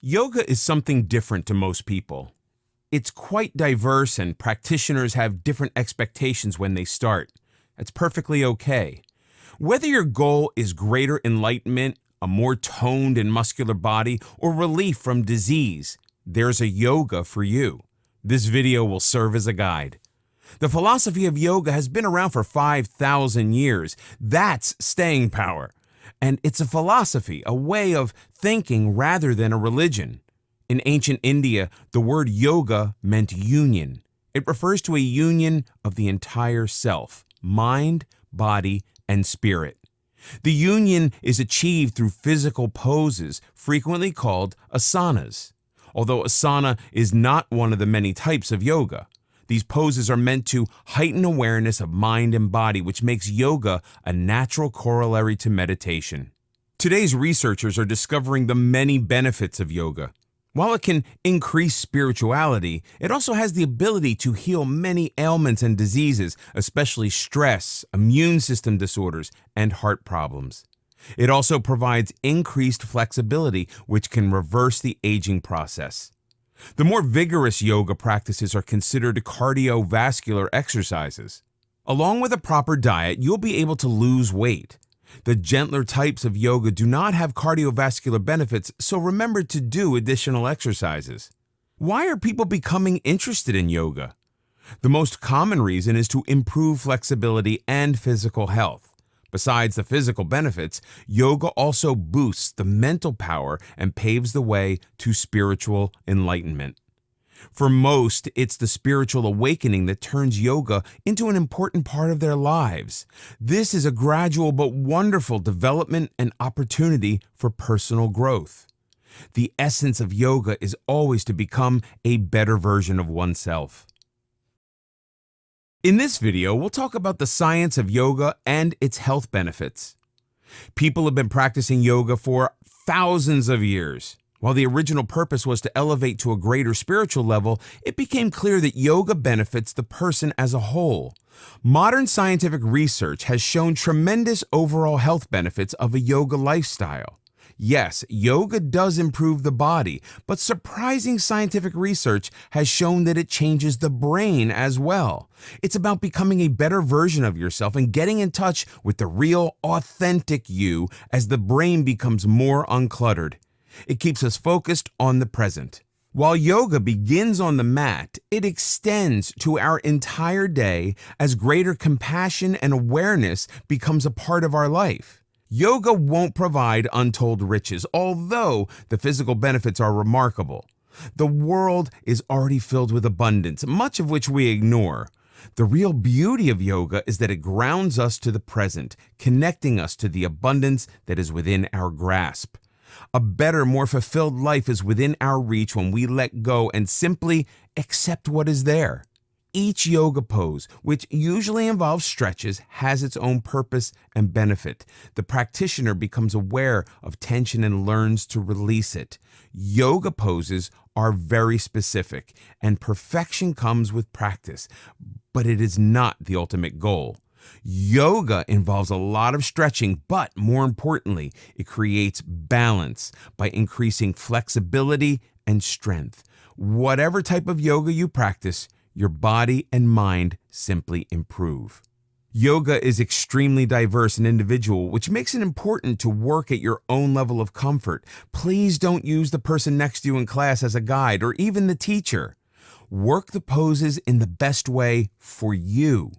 Yoga is something different to most people. It's quite diverse and practitioners have different expectations when they start. That's perfectly okay. Whether your goal is greater enlightenment, a more toned and muscular body, or relief from disease, there's a yoga for you. This video will serve as a guide. The philosophy of yoga has been around for 5,000 years. That's staying power. And it's a philosophy, a way of thinking rather than a religion. In ancient India, the word yoga meant union. It refers to a union of the entire self, mind, body, and spirit. The union is achieved through physical poses, frequently called asanas. Although asana is not one of the many types of yoga, these poses are meant to heighten awareness of mind and body, which makes yoga a natural corollary to meditation. Today's researchers are discovering the many benefits of yoga. While it can increase spirituality, it also has the ability to heal many ailments and diseases, especially stress, immune system disorders, and heart problems. It also provides increased flexibility, which can reverse the aging process. The more vigorous yoga practices are considered cardiovascular exercises. Along with a proper diet, you'll be able to lose weight. The gentler types of yoga do not have cardiovascular benefits, so remember to do additional exercises. Why are people becoming interested in yoga? The most common reason is to improve flexibility and physical health. Besides the physical benefits, yoga also boosts the mental power and paves the way to spiritual enlightenment. For most, it's the spiritual awakening that turns yoga into an important part of their lives. This is a gradual but wonderful development and opportunity for personal growth. The essence of yoga is always to become a better version of oneself. In this video, we'll talk about the science of yoga and its health benefits. People have been practicing yoga for thousands of years. While the original purpose was to elevate to a greater spiritual level, it became clear that yoga benefits the person as a whole. Modern scientific research has shown tremendous overall health benefits of a yoga lifestyle. Yes, yoga does improve the body, but surprising scientific research has shown that it changes the brain as well. It's about becoming a better version of yourself and getting in touch with the real, authentic you as the brain becomes more uncluttered. It keeps us focused on the present. While yoga begins on the mat, it extends to our entire day as greater compassion and awareness becomes a part of our life. Yoga won't provide untold riches, although the physical benefits are remarkable. The world is already filled with abundance, much of which we ignore. The real beauty of yoga is that it grounds us to the present, connecting us to the abundance that is within our grasp. A better, more fulfilled life is within our reach when we let go and simply accept what is there. Each yoga pose, which usually involves stretches, has its own purpose and benefit. The practitioner becomes aware of tension and learns to release it. Yoga poses are very specific, and perfection comes with practice, but it is not the ultimate goal. Yoga involves a lot of stretching, but more importantly, it creates balance by increasing flexibility and strength. Whatever type of yoga you practice, your body and mind simply improve. Yoga is extremely diverse and individual, which makes it important to work at your own level of comfort. Please don't use the person next to you in class as a guide or even the teacher. Work the poses in the best way for you.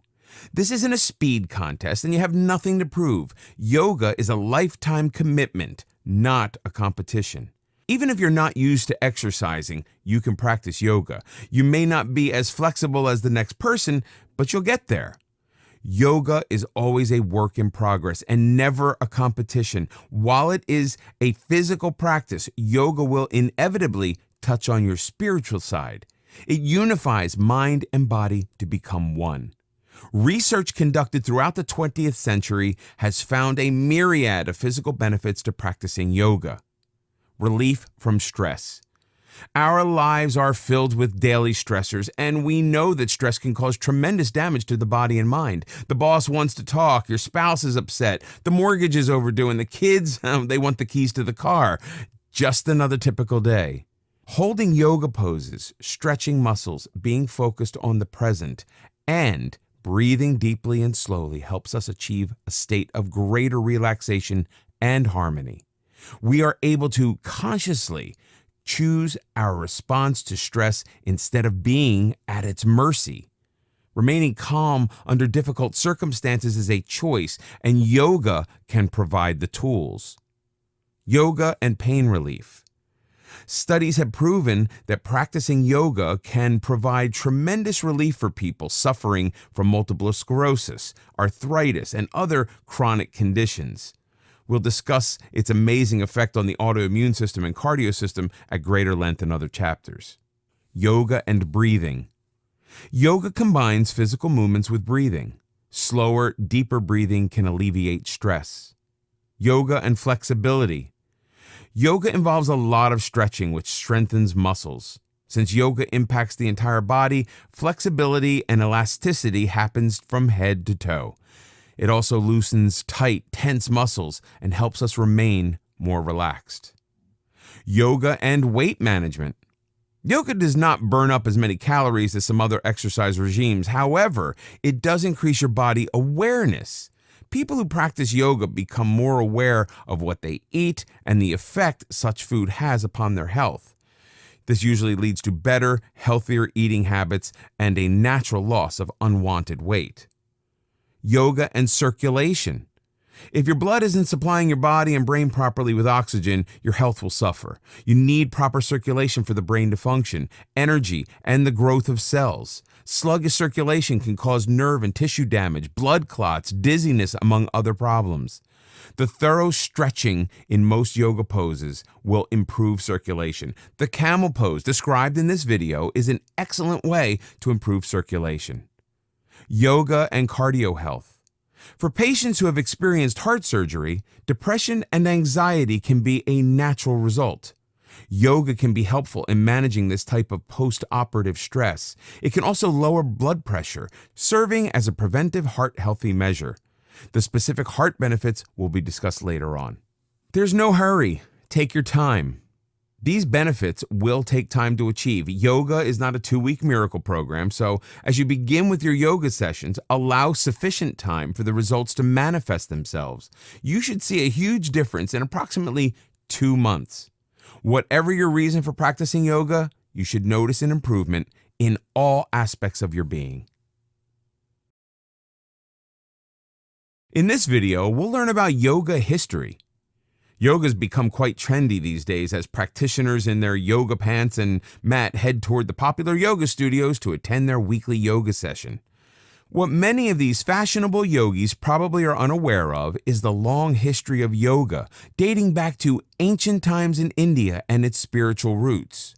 This isn't a speed contest and you have nothing to prove. Yoga is a lifetime commitment, not a competition. Even if you're not used to exercising, you can practice yoga. You may not be as flexible as the next person, but you'll get there. Yoga is always a work in progress and never a competition. While it is a physical practice, yoga will inevitably touch on your spiritual side. It unifies mind and body to become one. Research conducted throughout the 20th century has found a myriad of physical benefits to practicing yoga. Relief from stress. Our lives are filled with daily stressors, and we know that stress can cause tremendous damage to the body and mind. The boss wants to talk, your spouse is upset, the mortgage is overdue, and the kids, they want the keys to the car. Just another typical day. Holding yoga poses, stretching muscles, being focused on the present, and breathing deeply and slowly helps us achieve a state of greater relaxation and harmony. We are able to consciously choose our response to stress instead of being at its mercy. Remaining calm under difficult circumstances is a choice, and yoga can provide the tools. Yoga and pain relief. Studies have proven that practicing yoga can provide tremendous relief for people suffering from multiple sclerosis, arthritis, and other chronic conditions. We'll discuss its amazing effect on the autoimmune system and cardio system at greater length in other chapters. Yoga and breathing. Yoga combines physical movements with breathing. Slower, deeper breathing can alleviate stress. Yoga and flexibility. Yoga involves a lot of stretching, which strengthens muscles. Since yoga impacts the entire body, flexibility and elasticity happens from head to toe. It also loosens tight, tense muscles and helps us remain more relaxed. Yoga and weight management. Yoga does not burn up as many calories as some other exercise regimes. However, it does increase your body awareness. People who practice yoga become more aware of what they eat and the effect such food has upon their health. This usually leads to better, healthier eating habits and a natural loss of unwanted weight. Yoga and circulation. If your blood isn't supplying your body and brain properly with oxygen, your health will suffer. You need proper circulation for the brain to function, energy, and the growth of cells. Sluggish circulation can cause nerve and tissue damage, blood clots, dizziness, among other problems. The thorough stretching in most yoga poses will improve circulation. The camel pose described in this video is an excellent way to improve circulation. Yoga and cardio health. For patients who have experienced heart surgery, depression and anxiety can be a natural result. Yoga can be helpful in managing this type of post-operative stress. It can also lower blood pressure, serving as a preventive heart-healthy measure. The specific heart benefits will be discussed later on. There's no hurry. Take your time. These benefits will take time to achieve. Yoga is not a 2-week miracle program, so as you begin with your yoga sessions, allow sufficient time for the results to manifest themselves. You should see a huge difference in approximately 2 months. Whatever your reason for practicing yoga, you should notice an improvement in all aspects of your being. In this video, we'll learn about yoga history. Yoga has become quite trendy these days as practitioners in their yoga pants and mat head toward the popular yoga studios to attend their weekly yoga session. What many of these fashionable yogis probably are unaware of is the long history of yoga, dating back to ancient times in India and its spiritual roots.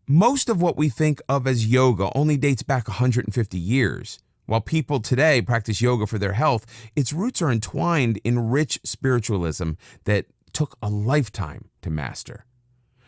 Most of what we think of as yoga only dates back 150 years. While people today practice yoga for their health, its roots are entwined in rich spiritualism that took a lifetime to master.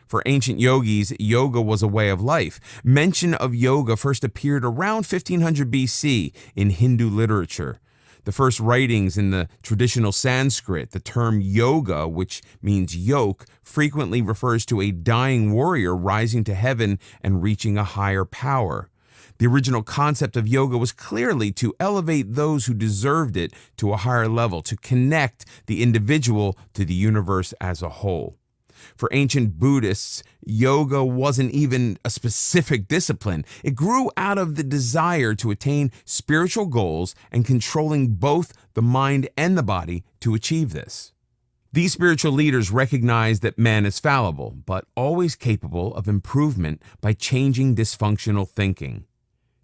For ancient yogis, yoga was a way of life. Mention of yoga first appeared around 1500 BC in Hindu literature. The first writings in the traditional Sanskrit, the term yoga, which means yoke, frequently refers to a dying warrior rising to heaven and reaching a higher power. The original concept of yoga was clearly to elevate those who deserved it to a higher level, to connect the individual to the universe as a whole. For ancient Buddhists, yoga wasn't even a specific discipline. It grew out of the desire to attain spiritual goals and controlling both the mind and the body to achieve this. These spiritual leaders recognized that man is fallible, but always capable of improvement by changing dysfunctional thinking.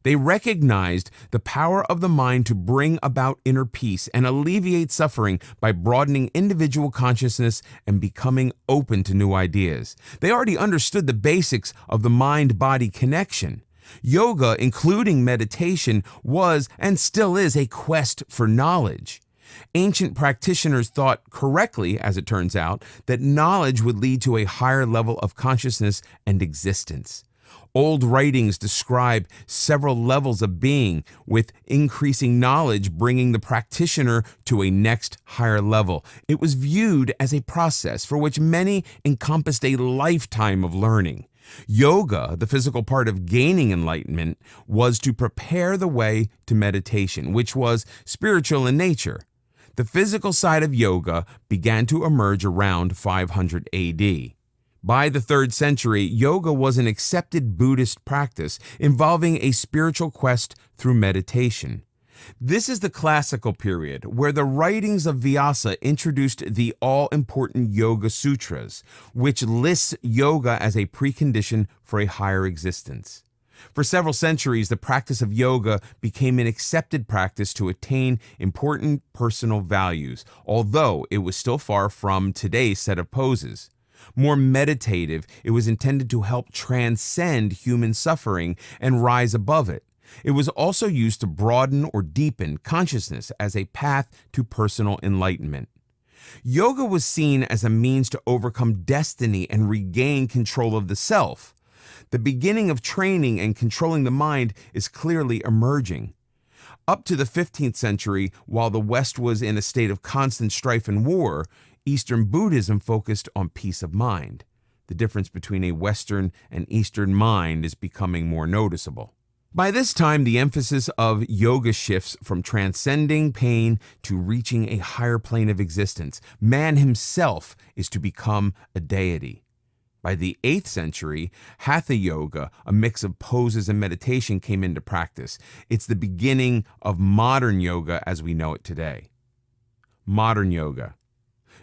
They recognized the power of the mind to bring about inner peace and alleviate suffering by broadening individual consciousness and becoming open to new ideas. They already understood the basics of the mind-body connection. Yoga, including meditation, was and still is a quest for knowledge. Ancient practitioners thought correctly, as it turns out, that knowledge would lead to a higher level of consciousness and existence. Old writings describe several levels of being, with increasing knowledge bringing the practitioner to a next higher level. It was viewed as a process for which many encompassed a lifetime of learning. Yoga, the physical part of gaining enlightenment, was to prepare the way to meditation, which was spiritual in nature. The physical side of yoga began to emerge around 500 AD. By the 3rd century, yoga was an accepted Buddhist practice involving a spiritual quest through meditation. This is the classical period where the writings of Vyasa introduced the all-important Yoga Sutras, which lists yoga as a precondition for a higher existence. For several centuries, the practice of yoga became an accepted practice to attain important personal values, although it was still far from today's set of poses. More meditative, it was intended to help transcend human suffering and rise above it. It was also used to broaden or deepen consciousness as a path to personal enlightenment. Yoga was seen as a means to overcome destiny and regain control of the self. The beginning of training and controlling the mind is clearly emerging. Up to the 15th century, while the West was in a state of constant strife and war, Eastern Buddhism focused on peace of mind. The difference between a Western and Eastern mind is becoming more noticeable. By this time, the emphasis of yoga shifts from transcending pain to reaching a higher plane of existence. Man himself is to become a deity. By the 8th century, Hatha Yoga, a mix of poses and meditation, came into practice. It's the beginning of modern yoga as we know it today. Modern yoga.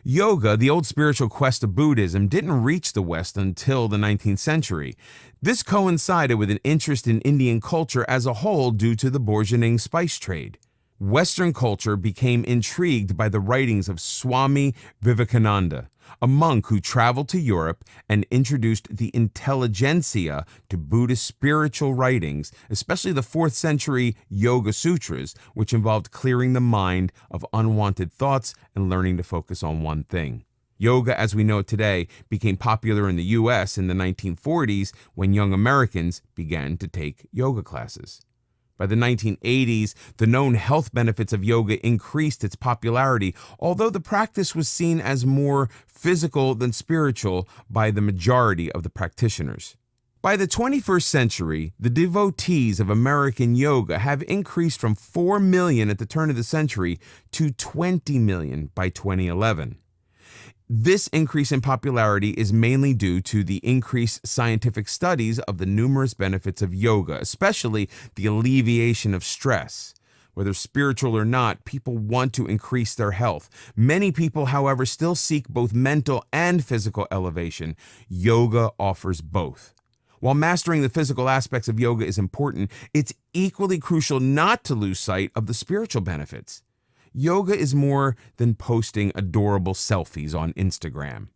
Yoga, the old spiritual quest of Buddhism, didn't reach the West until the 19th century. This coincided with an interest in Indian culture as a whole due to the bourgeoning spice trade. Western culture became intrigued by the writings of Swami Vivekananda, a monk who traveled to Europe and introduced the intelligentsia to Buddhist spiritual writings, especially the 4th century Yoga Sutras, which involved clearing the mind of unwanted thoughts and learning to focus on one thing. Yoga, as we know it today, became popular in the U.S. in the 1940s when young Americans began to take yoga classes. By the 1980s, the known health benefits of yoga increased its popularity, although the practice was seen as more physical than spiritual by the majority of the practitioners. By the 21st century, the devotees of American yoga have increased from 4 million at the turn of the century to 20 million by 2011. This increase in popularity is mainly due to the increased scientific studies of the numerous benefits of yoga, especially the alleviation of stress. Whether spiritual or not, people want to increase their health. Many people, however, still seek both mental and physical elevation. Yoga offers both. While mastering the physical aspects of yoga is important, it's equally crucial not to lose sight of the spiritual benefits. Yoga is more than posting adorable selfies on Instagram.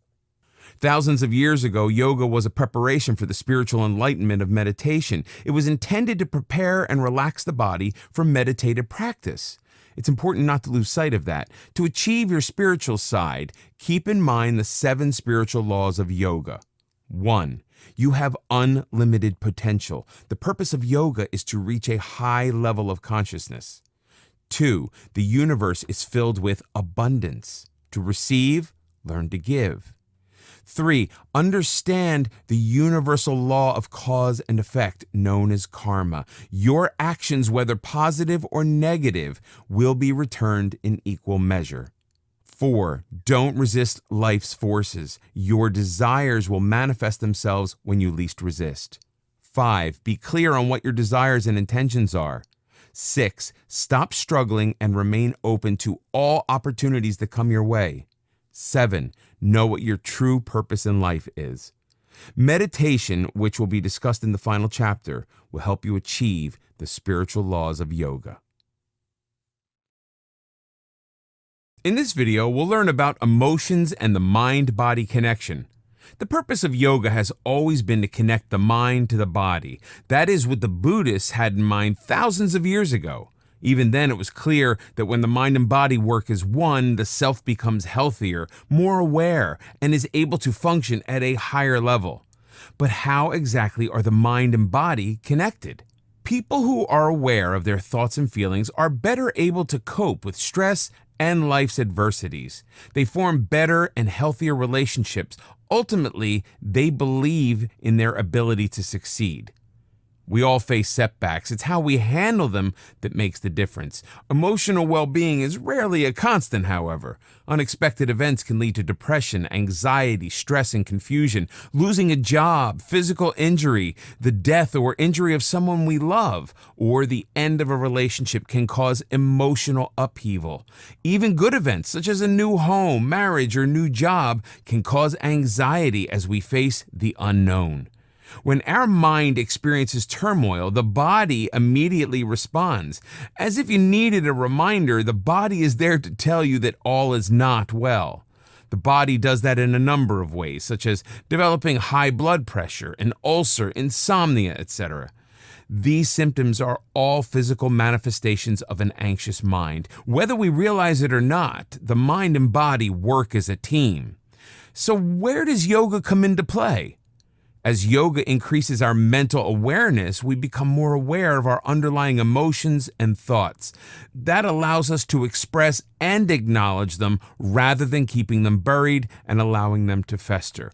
Thousands of years ago, yoga was a preparation for the spiritual enlightenment of meditation. It was intended to prepare and relax the body for meditative practice. It's important not to lose sight of that. To achieve your spiritual side, keep in mind the 7 spiritual laws of yoga. 1. You have unlimited potential. The purpose of yoga is to reach a high level of consciousness. 2. The universe is filled with abundance. To receive, learn to give. 3. Understand the universal law of cause and effect known as karma. Your actions, whether positive or negative, will be returned in equal measure. 4. Don't resist life's forces. Your desires will manifest themselves when you least resist. 5. Be clear on what your desires and intentions are. 6. Stop struggling and remain open to all opportunities that come your way. 7. Know what your true purpose in life is. Meditation, which will be discussed in the final chapter, will help you achieve the spiritual laws of yoga. In this video, we'll learn about emotions and the mind-body connection. The purpose of yoga has always been to connect the mind to the body. That is what the Buddhists had in mind thousands of years ago. Even then, it was clear that when the mind and body work as one, the self becomes healthier, more aware, and is able to function at a higher level. But how exactly are the mind and body connected? People who are aware of their thoughts and feelings are better able to cope with stress and life's adversities. They form better and healthier relationships. Ultimately, they believe in their ability to succeed. We all face setbacks. It's how we handle them that makes the difference. Emotional well-being is rarely a constant, however. Unexpected events can lead to depression, anxiety, stress, and confusion. Losing a job, physical injury, the death or injury of someone we love, or the end of a relationship can cause emotional upheaval. Even good events, such as a new home, marriage, or new job, can cause anxiety as we face the unknown. When our mind experiences turmoil, the body immediately responds. As if you needed a reminder, the body is there to tell you that all is not well. The body does that in a number of ways, such as developing high blood pressure, an ulcer, insomnia, etc. These symptoms are all physical manifestations of an anxious mind. Whether we realize it or not, the mind and body work as a team. So where does yoga come into play? As yoga increases our mental awareness, we become more aware of our underlying emotions and thoughts. That allows us to express and acknowledge them rather than keeping them buried and allowing them to fester.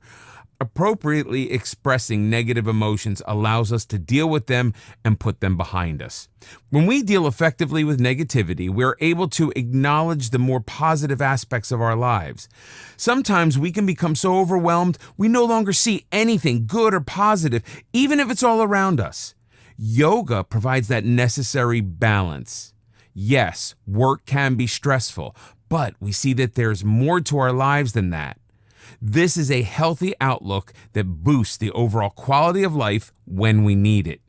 Appropriately expressing negative emotions allows us to deal with them and put them behind us. When we deal effectively with negativity, we're able to acknowledge the more positive aspects of our lives. Sometimes we can become so overwhelmed we no longer see anything good or positive, even if it's all around us. Yoga provides that necessary balance. Yes, work can be stressful, but we see that there's more to our lives than that. This is a healthy outlook that boosts the overall quality of life when we need it.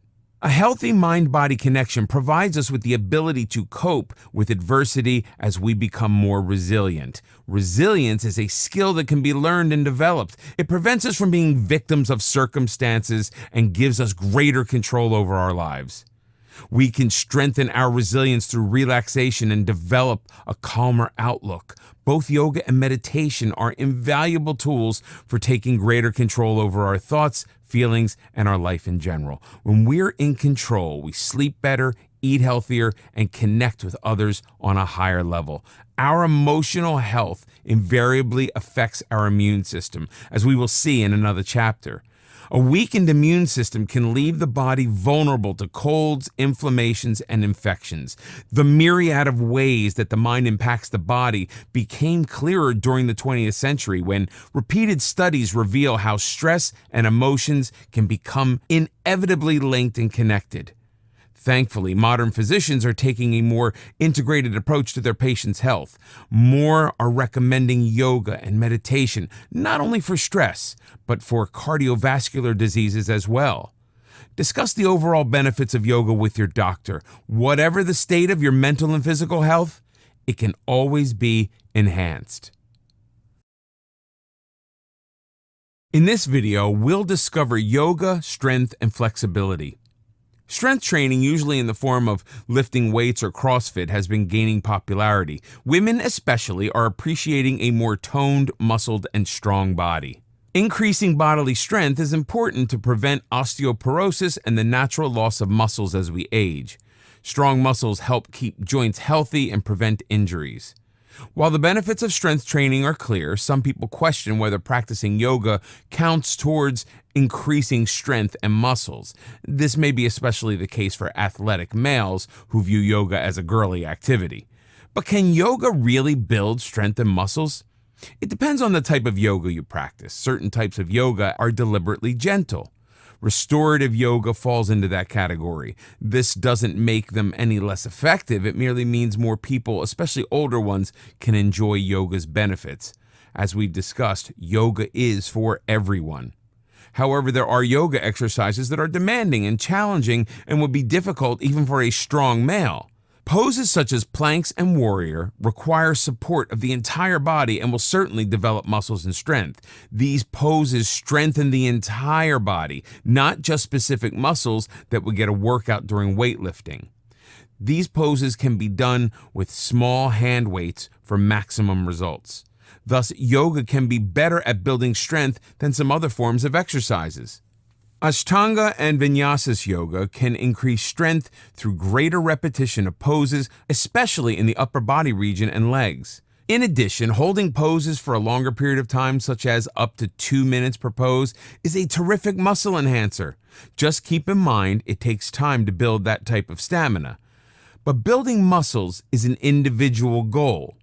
A healthy mind-body connection provides us with the ability to cope with adversity as we become more resilient. Resilience is a skill that can be learned and developed. It prevents us from being victims of circumstances and gives us greater control over our lives. We can strengthen our resilience through relaxation and develop a calmer outlook. Both yoga and meditation are invaluable tools for taking greater control over our thoughts, feelings, and our life in general. When we're in control, we sleep better, eat healthier, and connect with others on a higher level. Our emotional health invariably affects our immune system, as we will see in another chapter. A weakened immune system can leave the body vulnerable to colds, inflammations, and infections. The myriad of ways that the mind impacts the body became clearer during the 20th century when repeated studies reveal how stress and emotions can become inevitably linked and connected. Thankfully, modern physicians are taking a more integrated approach to their patients' health. More are recommending yoga and meditation, not only for stress, but for cardiovascular diseases as well. Discuss the overall benefits of yoga with your doctor. Whatever the state of your mental and physical health, it can always be enhanced. In this video, we'll discover yoga, strength, and flexibility. Strength training, usually in the form of lifting weights or CrossFit, has been gaining popularity. Women especially are appreciating a more toned, muscled, and strong body. Increasing bodily strength is important to prevent osteoporosis and the natural loss of muscles as we age. Strong muscles help keep joints healthy and prevent injuries. While the benefits of strength training are clear, some people question whether practicing yoga counts towards increasing strength and muscles. This may be especially the case for athletic males who view yoga as a girly activity. But can yoga really build strength and muscles? It depends on the type of yoga you practice. Certain types of yoga are deliberately gentle. Restorative yoga falls into that category. This doesn't make them any less effective. It merely means more people, especially older ones, can enjoy yoga's benefits. As we've discussed, yoga is for everyone. However, there are yoga exercises that are demanding and challenging and would be difficult even for a strong male. Poses such as planks and warrior require support of the entire body and will certainly develop muscles and strength. These poses strengthen the entire body, not just specific muscles that would get a workout during weightlifting. These poses can be done with small hand weights for maximum results. Thus, yoga can be better at building strength than some other forms of exercises. Ashtanga and Vinyasa yoga can increase strength through greater repetition of poses, especially in the upper body region and legs. In addition, holding poses for a longer period of time, such as up to 2 minutes per pose, is a terrific muscle enhancer. Just keep in mind it takes time to build that type of stamina. But building muscles is an individual goal.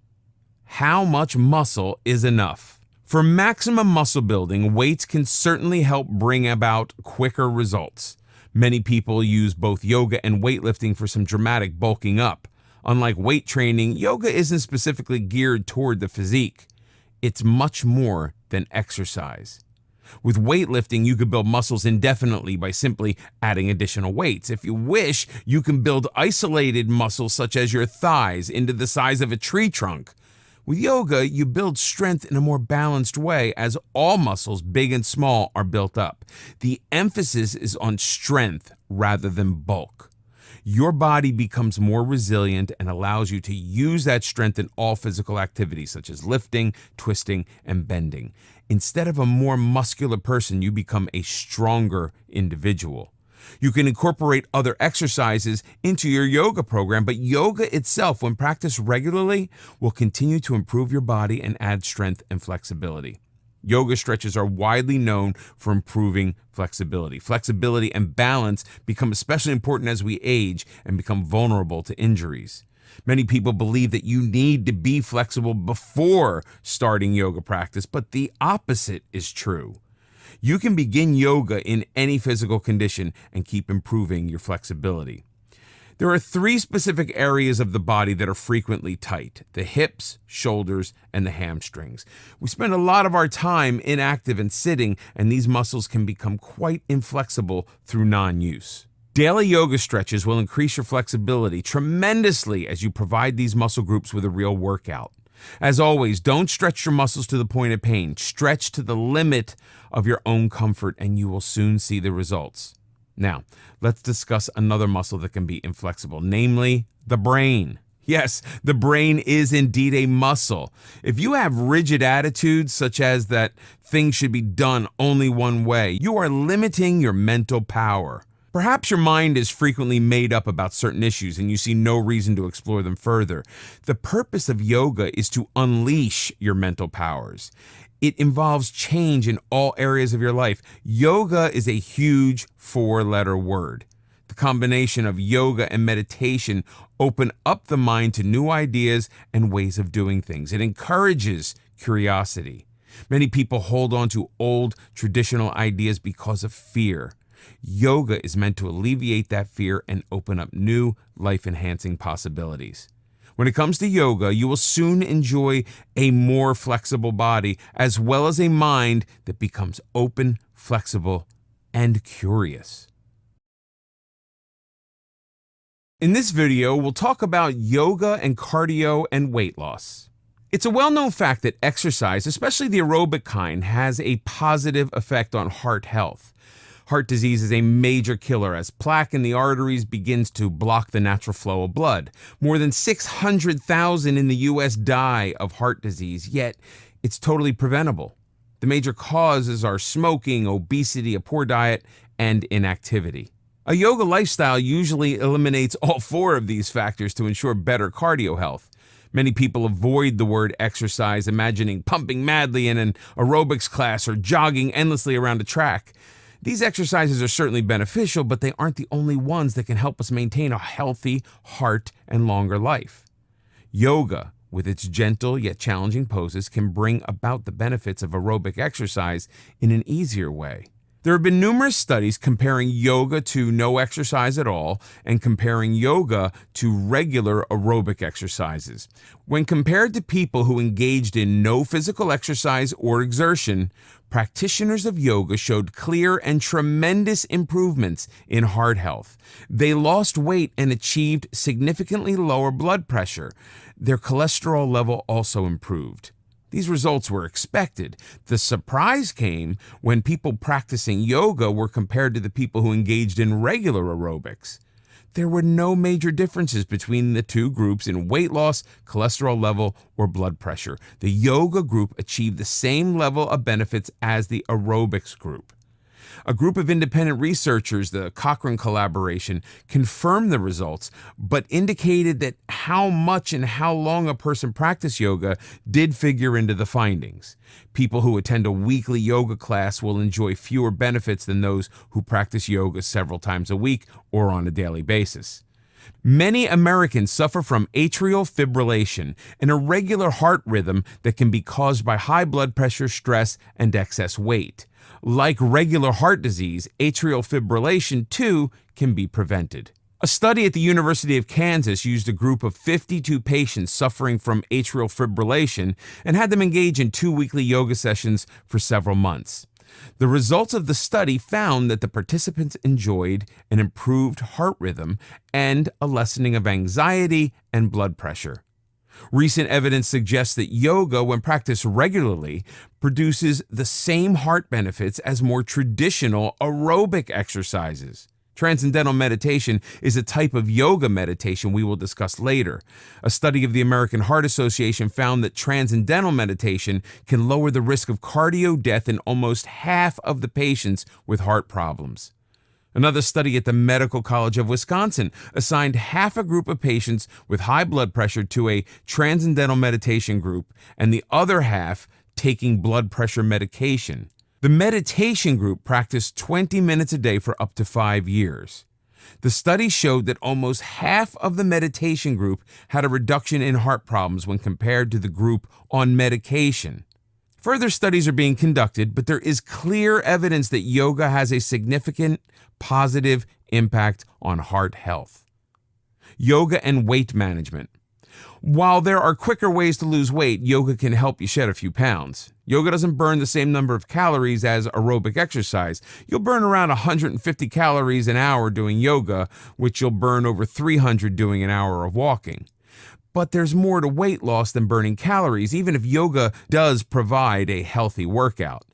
How much muscle is enough? For maximum muscle building, weights can certainly help bring about quicker results. Many people use both yoga and weightlifting for some dramatic bulking up. Unlike weight training, yoga isn't specifically geared toward the physique. It's much more than exercise. With weightlifting, you could build muscles indefinitely by simply adding additional weights. If you wish, you can build isolated muscles such as your thighs into the size of a tree trunk. With yoga, you build strength in a more balanced way as all muscles, big and small, are built up. The emphasis is on strength rather than bulk. Your body becomes more resilient and allows you to use that strength in all physical activities such as lifting, twisting, and bending. Instead of a more muscular person, you become a stronger individual. You can incorporate other exercises into your yoga program, but yoga itself, when practiced regularly, will continue to improve your body and add strength and flexibility. Yoga stretches are widely known for improving flexibility. Flexibility and balance become especially important as we age and become vulnerable to injuries. Many people believe that you need to be flexible before starting yoga practice, but the opposite is true. You can begin yoga in any physical condition and keep improving your flexibility. There are 3 specific areas of the body that are frequently tight: the hips, shoulders, and the hamstrings. We spend a lot of our time inactive and sitting, and these muscles can become quite inflexible through non-use. Daily yoga stretches will increase your flexibility tremendously as you provide these muscle groups with a real workout. As always, don't stretch your muscles to the point of pain. Stretch to the limit of your own comfort, and you will soon see the results. Now, let's discuss another muscle that can be inflexible, namely the brain. Yes, the brain is indeed a muscle. If you have rigid attitudes, such as that things should be done only one way, you are limiting your mental power. Perhaps your mind is frequently made up about certain issues and you see no reason to explore them further. The purpose of yoga is to unleash your mental powers. It involves change in all areas of your life. Yoga is a huge 4-letter word. The combination of yoga and meditation open up the mind to new ideas and ways of doing things. It encourages curiosity. Many people hold on to old traditional ideas because of fear. Yoga is meant to alleviate that fear and open up new life-enhancing possibilities. When it comes to yoga, you will soon enjoy a more flexible body as well as a mind that becomes open, flexible, and curious. In this video, we'll talk about yoga and cardio and weight loss. It's a well-known fact that exercise, especially the aerobic kind, has a positive effect on heart health. Heart disease is a major killer as plaque in the arteries begins to block the natural flow of blood. More than 600,000 in the U.S. die of heart disease, yet it's totally preventable. The major causes are smoking, obesity, a poor diet, and inactivity. A yoga lifestyle usually eliminates all 4 of these factors to ensure better cardio health. Many people avoid the word exercise, imagining pumping madly in an aerobics class or jogging endlessly around a track. These exercises are certainly beneficial, but they aren't the only ones that can help us maintain a healthy heart and longer life. Yoga, with its gentle yet challenging poses, can bring about the benefits of aerobic exercise in an easier way. There have been numerous studies comparing yoga to no exercise at all and comparing yoga to regular aerobic exercises. When compared to people who engaged in no physical exercise or exertion, practitioners of yoga showed clear and tremendous improvements in heart health. They lost weight and achieved significantly lower blood pressure. Their cholesterol level also improved. These results were expected. The surprise came when people practicing yoga were compared to the people who engaged in regular aerobics. There were no major differences between the 2 groups in weight loss, cholesterol level, or blood pressure. The yoga group achieved the same level of benefits as the aerobics group. A group of independent researchers, the Cochrane collaboration, confirmed the results, but indicated that how much and how long a person practiced yoga did figure into the findings. People who attend a weekly yoga class will enjoy fewer benefits than those who practice yoga several times a week or on a daily basis. Many Americans suffer from atrial fibrillation, an irregular heart rhythm that can be caused by high blood pressure, stress, and excess weight. Like regular heart disease, atrial fibrillation, too, can be prevented. A study at the University of Kansas used a group of 52 patients suffering from atrial fibrillation and had them engage in 2 weekly yoga sessions for several months. The results of the study found that the participants enjoyed an improved heart rhythm and a lessening of anxiety and blood pressure. Recent evidence suggests that yoga, when practiced regularly, produces the same heart benefits as more traditional aerobic exercises. Transcendental meditation is a type of yoga meditation we will discuss later. A study of the American Heart Association found that transcendental meditation can lower the risk of cardio death in almost half of the patients with heart problems. Another study at the Medical College of Wisconsin assigned half a group of patients with high blood pressure to a transcendental meditation group and the other half taking blood pressure medication. The meditation group practiced 20 minutes a day for up to 5 years. The study showed that almost half of the meditation group had a reduction in heart problems when compared to the group on medication. Further studies are being conducted, but there is clear evidence that yoga has a significant positive impact on heart health. Yoga and weight management. While there are quicker ways to lose weight, yoga can help you shed a few pounds. Yoga doesn't burn the same number of calories as aerobic exercise. You'll burn around 150 calories an hour doing yoga, which you'll burn over 300 doing an hour of walking. But there's more to weight loss than burning calories, even if yoga does provide a healthy workout.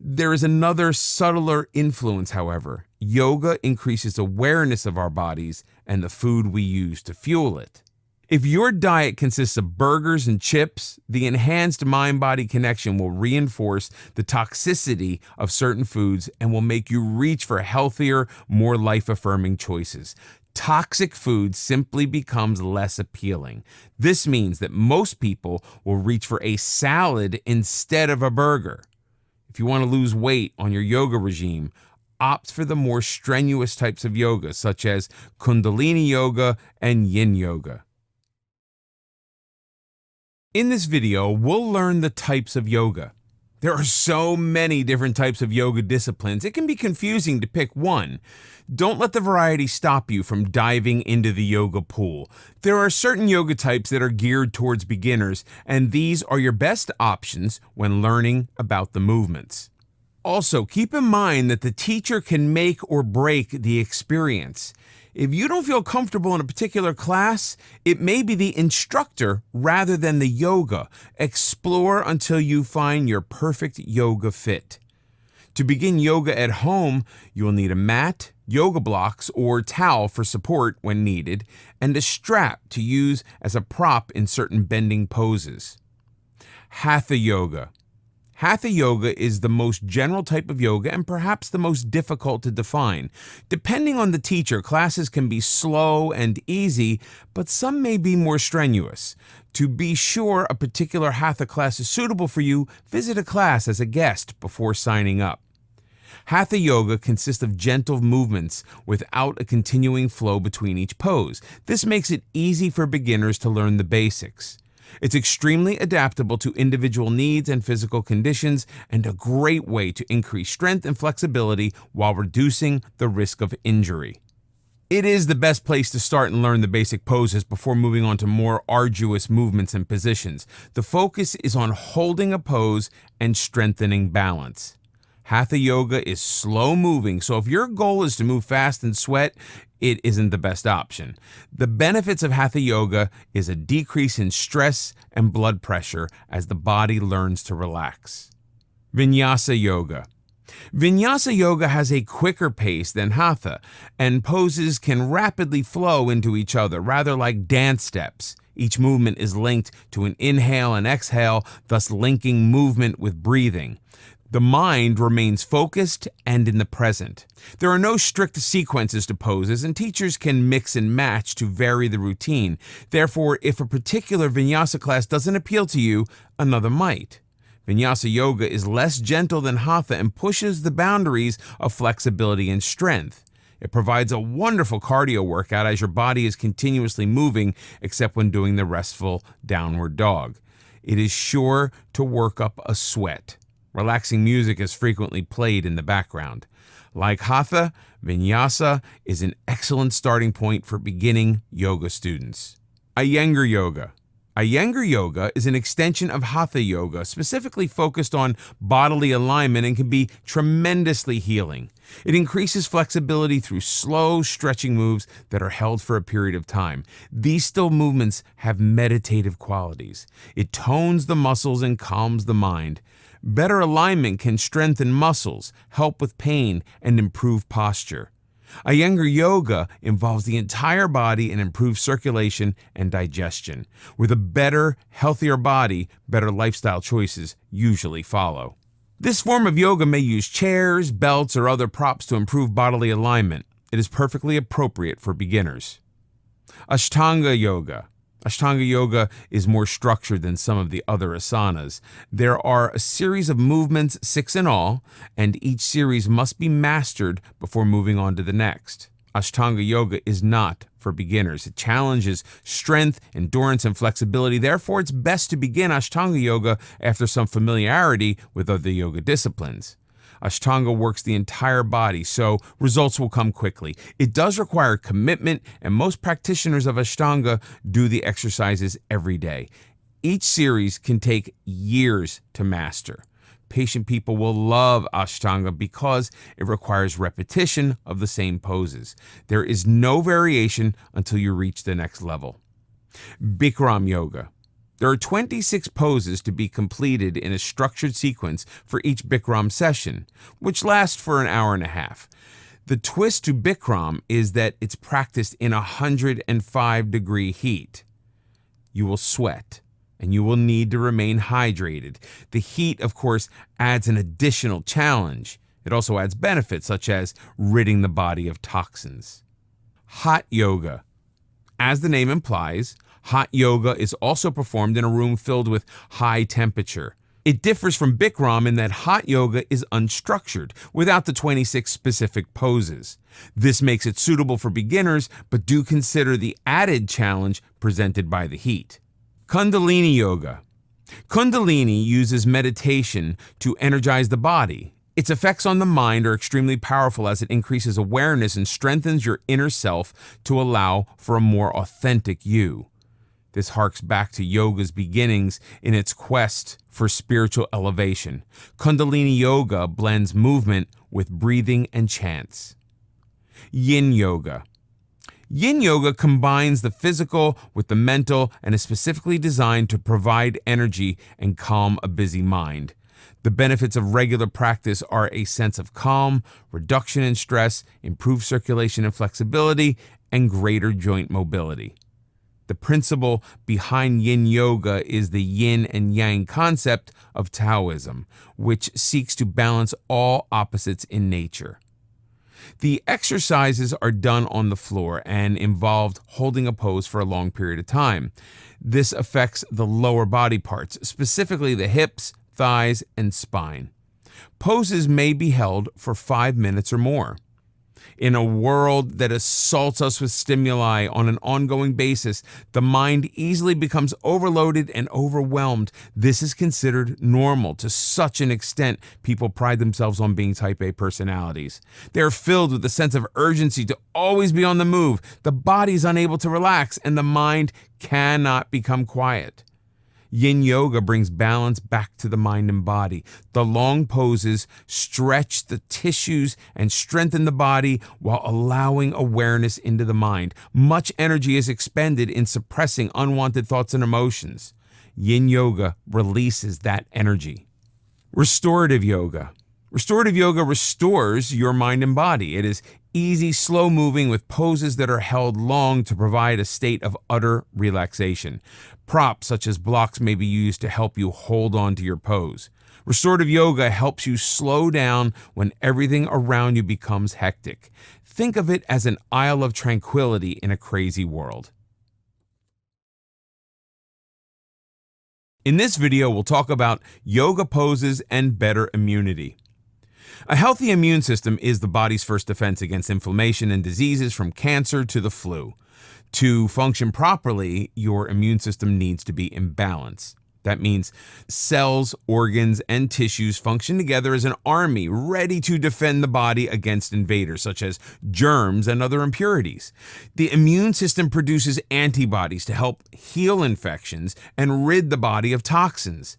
There is another subtler influence, however. Yoga increases awareness of our bodies and the food we use to fuel it. If your diet consists of burgers and chips, the enhanced mind-body connection will reinforce the toxicity of certain foods and will make you reach for healthier, more life-affirming choices. Toxic food simply becomes less appealing. This means that most people will reach for a salad instead of a burger. If you want to lose weight on your yoga regime, opt for the more strenuous types of yoga, such as Kundalini yoga and Yin yoga. In this video, we'll learn the types of yoga. There are so many different types of yoga disciplines, it can be confusing to pick one. Don't let the variety stop you from diving into the yoga pool. There are certain yoga types that are geared towards beginners, and these are your best options when learning about the movements. Also, keep in mind that the teacher can make or break the experience. If you don't feel comfortable in a particular class, it may be the instructor rather than the yoga. Explore until you find your perfect yoga fit. To begin yoga at home, you will need a mat, yoga blocks, or towel for support when needed, and a strap to use as a prop in certain bending poses. Hatha yoga. Hatha yoga is the most general type of yoga and perhaps the most difficult to define. Depending on the teacher, classes can be slow and easy, but some may be more strenuous. To be sure a particular Hatha class is suitable for you, visit a class as a guest before signing up. Hatha yoga consists of gentle movements without a continuing flow between each pose. This makes it easy for beginners to learn the basics. It's extremely adaptable to individual needs and physical conditions, and a great way to increase strength and flexibility while reducing the risk of injury. It is the best place to start and learn the basic poses before moving on to more arduous movements and positions. The focus is on holding a pose and strengthening balance. Hatha yoga is slow moving, so if your goal is to move fast and sweat, it isn't the best option. The benefits of Hatha yoga is a decrease in stress and blood pressure as the body learns to relax. Vinyasa yoga. Vinyasa yoga has a quicker pace than Hatha, and poses can rapidly flow into each other, rather like dance steps. Each movement is linked to an inhale and exhale, thus linking movement with breathing. The mind remains focused and in the present. There are no strict sequences to poses, and teachers can mix and match to vary the routine. Therefore, if a particular vinyasa class doesn't appeal to you, another might. Vinyasa yoga is less gentle than hatha and pushes the boundaries of flexibility and strength. It provides a wonderful cardio workout as your body is continuously moving, except when doing the restful downward dog. It is sure to work up a sweat. Relaxing music is frequently played in the background. Like hatha, vinyasa is an excellent starting point for beginning yoga students. Iyengar yoga. Iyengar yoga is an extension of hatha yoga, specifically focused on bodily alignment, and can be tremendously healing. It increases flexibility through slow stretching moves that are held for a period of time. These still movements have meditative qualities. It tones the muscles and calms the mind. Better alignment can strengthen muscles, help with pain, and improve posture. Iyengar yoga involves the entire body and improves circulation and digestion. With a better, healthier body, better lifestyle choices usually follow. This form of yoga may use chairs, belts, or other props to improve bodily alignment. It is perfectly appropriate for beginners. Ashtanga yoga. Ashtanga yoga is more structured than some of the other asanas. There are a series of movements, 6 in all, and each series must be mastered before moving on to the next. Ashtanga yoga is not for beginners. It challenges strength, endurance, and flexibility. Therefore, it's best to begin Ashtanga yoga after some familiarity with other yoga disciplines. Ashtanga works the entire body, so results will come quickly. It does require commitment, and most practitioners of Ashtanga do the exercises every day. Each series can take years to master. Patient people will love Ashtanga because it requires repetition of the same poses. There is no variation until you reach the next level. Bikram yoga. There are 26 poses to be completed in a structured sequence for each Bikram session, which lasts for an hour and a half. The twist to Bikram is that it's practiced in 105-degree heat. You will sweat, and you will need to remain hydrated. The heat, of course, adds an additional challenge. It also adds benefits, such as ridding the body of toxins. Hot yoga. As the name implies, hot yoga is also performed in a room filled with high temperature. It differs from Bikram in that hot yoga is unstructured, without the 26 specific poses. This makes it suitable for beginners, but do consider the added challenge presented by the heat. Kundalini yoga. Kundalini uses meditation to energize the body. Its effects on the mind are extremely powerful as it increases awareness and strengthens your inner self to allow for a more authentic you. This harks back to yoga's beginnings in its quest for spiritual elevation. Kundalini yoga blends movement with breathing and chants. Yin yoga. Yin yoga combines the physical with the mental and is specifically designed to provide energy and calm a busy mind. The benefits of regular practice are a sense of calm, reduction in stress, improved circulation and flexibility, and greater joint mobility. The principle behind yin yoga is the yin and yang concept of Taoism, which seeks to balance all opposites in nature. The exercises are done on the floor and involved holding a pose for a long period of time. This affects the lower body parts, specifically the hips, thighs, and spine. Poses may be held for 5 minutes or more. In a world that assaults us with stimuli on an ongoing basis, the mind easily becomes overloaded and overwhelmed. This is considered normal. To such an extent, people pride themselves on being type A personalities. They are filled with a sense of urgency to always be on the move. The body is unable to relax, and the mind cannot become quiet. Yin yoga brings balance back to the mind and body. The long poses stretch the tissues and strengthen the body while allowing awareness into the mind. Much energy is expended in suppressing unwanted thoughts and emotions. Yin yoga releases that energy. Restorative yoga. Restorative yoga restores your mind and body. It is easy, slow moving with poses that are held long to provide a state of utter relaxation. Props such as blocks may be used to help you hold on to your pose. Restorative yoga helps you slow down when everything around you becomes hectic. Think of it as an isle of tranquility in a crazy world. In this video, we'll talk about yoga poses and better immunity. A healthy immune system is the body's first defense against inflammation and diseases, from cancer to the flu. To function properly, your immune system needs to be in balance. That means cells, organs, and tissues function together as an army ready to defend the body against invaders such as germs and other impurities. The immune system produces antibodies to help heal infections and rid the body of toxins.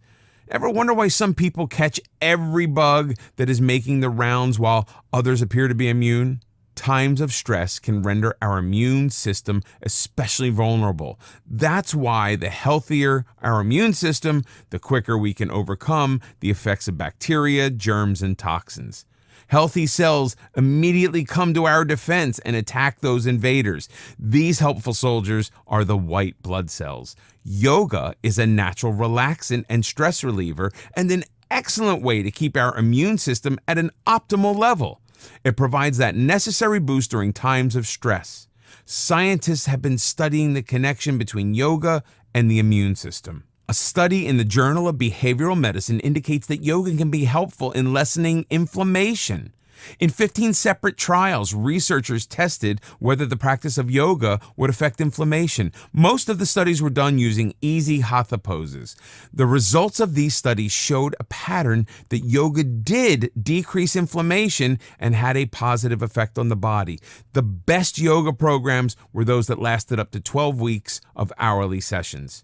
Ever wonder why some people catch every bug that is making the rounds while others appear to be immune? Times of stress can render our immune system especially vulnerable. That's why the healthier our immune system, the quicker we can overcome the effects of bacteria, germs, and toxins. Healthy cells immediately come to our defense and attack those invaders. These helpful soldiers are the white blood cells. Yoga is a natural relaxant and stress reliever, and an excellent way to keep our immune system at an optimal level. It provides that necessary boost during times of stress. Scientists have been studying the connection between yoga and the immune system. A study in the Journal of Behavioral Medicine indicates that yoga can be helpful in lessening inflammation. In 15 separate trials, researchers tested whether the practice of yoga would affect inflammation. Most of the studies were done using easy hatha poses. The results of these studies showed a pattern that yoga did decrease inflammation and had a positive effect on the body. The best yoga programs were those that lasted up to 12 weeks of hourly sessions.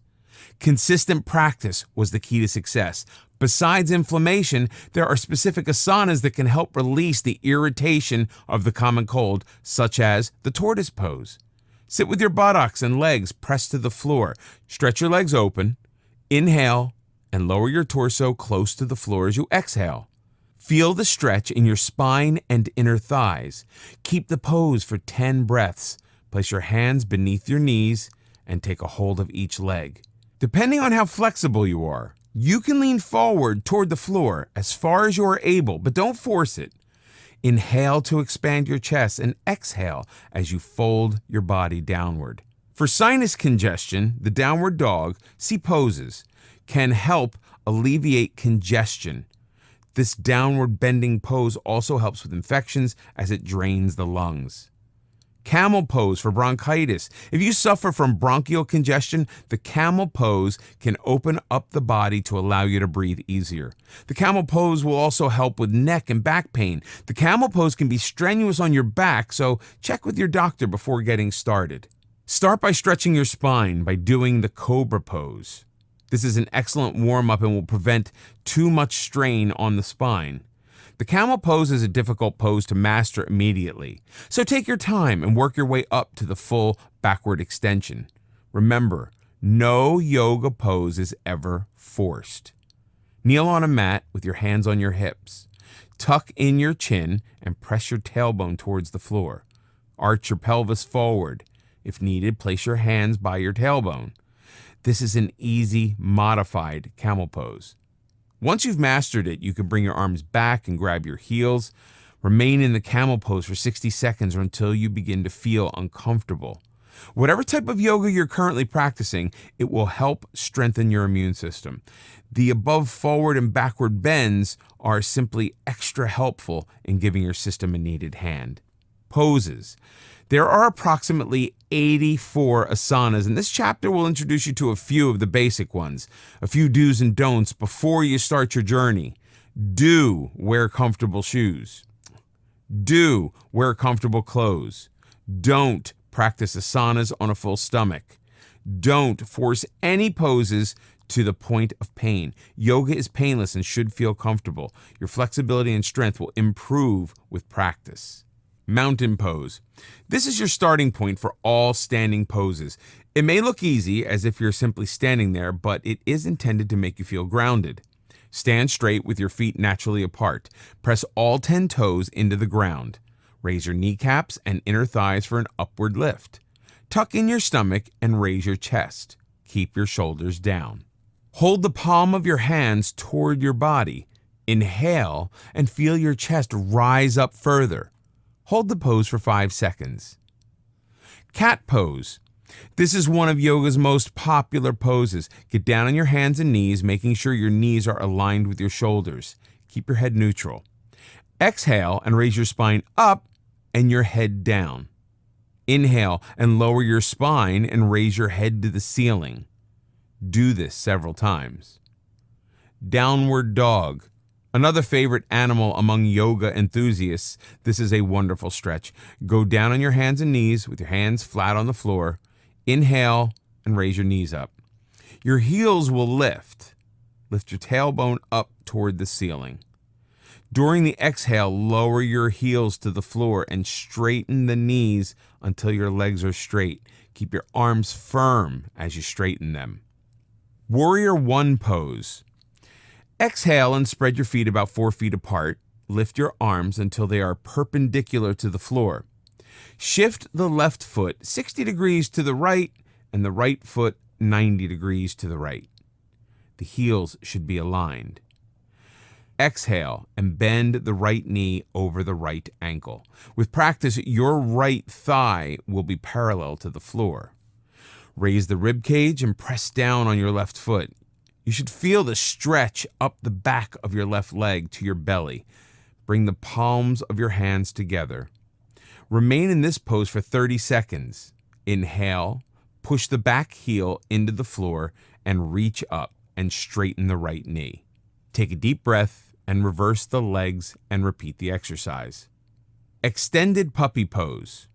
Consistent practice was the key to success. Besides inflammation, there are specific asanas that can help release the irritation of the common cold, such as the tortoise pose. Sit with your buttocks and legs pressed to the floor. Stretch your legs open, inhale, and lower your torso close to the floor as you exhale. Feel the stretch in your spine and inner thighs. Keep the pose for 10 breaths. Place your hands beneath your knees and take a hold of each leg. Depending on how flexible you are, you can lean forward toward the floor as far as you are able, but don't force it. Inhale to expand your chest and exhale as you fold your body downward. For sinus congestion, the downward dog, see poses, can help alleviate congestion. This downward bending pose also helps with infections as it drains the lungs. Camel pose for bronchitis. If you suffer from bronchial congestion, the camel pose can open up the body to allow you to breathe easier. The camel pose will also help with neck and back pain. The camel pose can be strenuous on your back, so check with your doctor before getting started. Start by stretching your spine by doing the cobra pose. This is an excellent warm-up and will prevent too much strain on the spine. The camel pose is a difficult pose to master immediately, so take your time and work your way up to the full backward extension. Remember, no yoga pose is ever forced. Kneel on a mat with your hands on your hips. Tuck in your chin and press your tailbone towards the floor. Arch your pelvis forward. If needed, place your hands by your tailbone. This is an easy, modified camel pose. Once you've mastered it, you can bring your arms back and grab your heels. Remain in the camel pose for 60 seconds or until you begin to feel uncomfortable. Whatever type of yoga you're currently practicing, it will help strengthen your immune system. The above forward and backward bends are simply extra helpful in giving your system a needed hand. Poses. There are approximately 84 asanas, and this chapter will introduce you to a few of the basic ones, a few do's and don'ts before you start your journey. Do wear comfortable shoes. Do wear comfortable clothes. Don't practice asanas on a full stomach. Don't force any poses to the point of pain. Yoga is painless and should feel comfortable. Your flexibility and strength will improve with practice. Mountain pose. This is your starting point for all standing poses. It may look easy, as if you're simply standing there, but it is intended to make you feel grounded. Stand straight with your feet naturally apart. Press all 10 toes into the ground. Raise your kneecaps and inner thighs for an upward lift. Tuck in your stomach and raise your chest. Keep your shoulders down. Hold the palm of your hands toward your body. Inhale and feel your chest rise up further. Hold the pose for 5 seconds. Cat pose. This is one of yoga's most popular poses. Get down on your hands and knees, making sure your knees are aligned with your shoulders. Keep your head neutral. Exhale and raise your spine up and your head down. Inhale and lower your spine and raise your head to the ceiling. Do this several times. Downward dog. Another favorite animal among yoga enthusiasts. This is a wonderful stretch. Go down on your hands and knees with your hands flat on the floor. Inhale and raise your knees up. Your heels will lift. Lift your tailbone up toward the ceiling. During the exhale, lower your heels to the floor and straighten the knees until your legs are straight. Keep your arms firm as you straighten them. Warrior One pose. Exhale and spread your feet about 4 feet apart. Lift your arms until they are perpendicular to the floor. Shift the left foot 60 degrees to the right and the right foot 90 degrees to the right. The heels should be aligned. Exhale and bend the right knee over the right ankle. With practice, your right thigh will be parallel to the floor. Raise the rib cage and press down on your left foot. You should feel the stretch up the back of your left leg to your belly. Bring the palms of your hands together. Remain in this pose for 30 seconds. Inhale, push the back heel into the floor and reach up and straighten the right knee. Take a deep breath and reverse the legs and repeat the exercise. Extended puppy pose.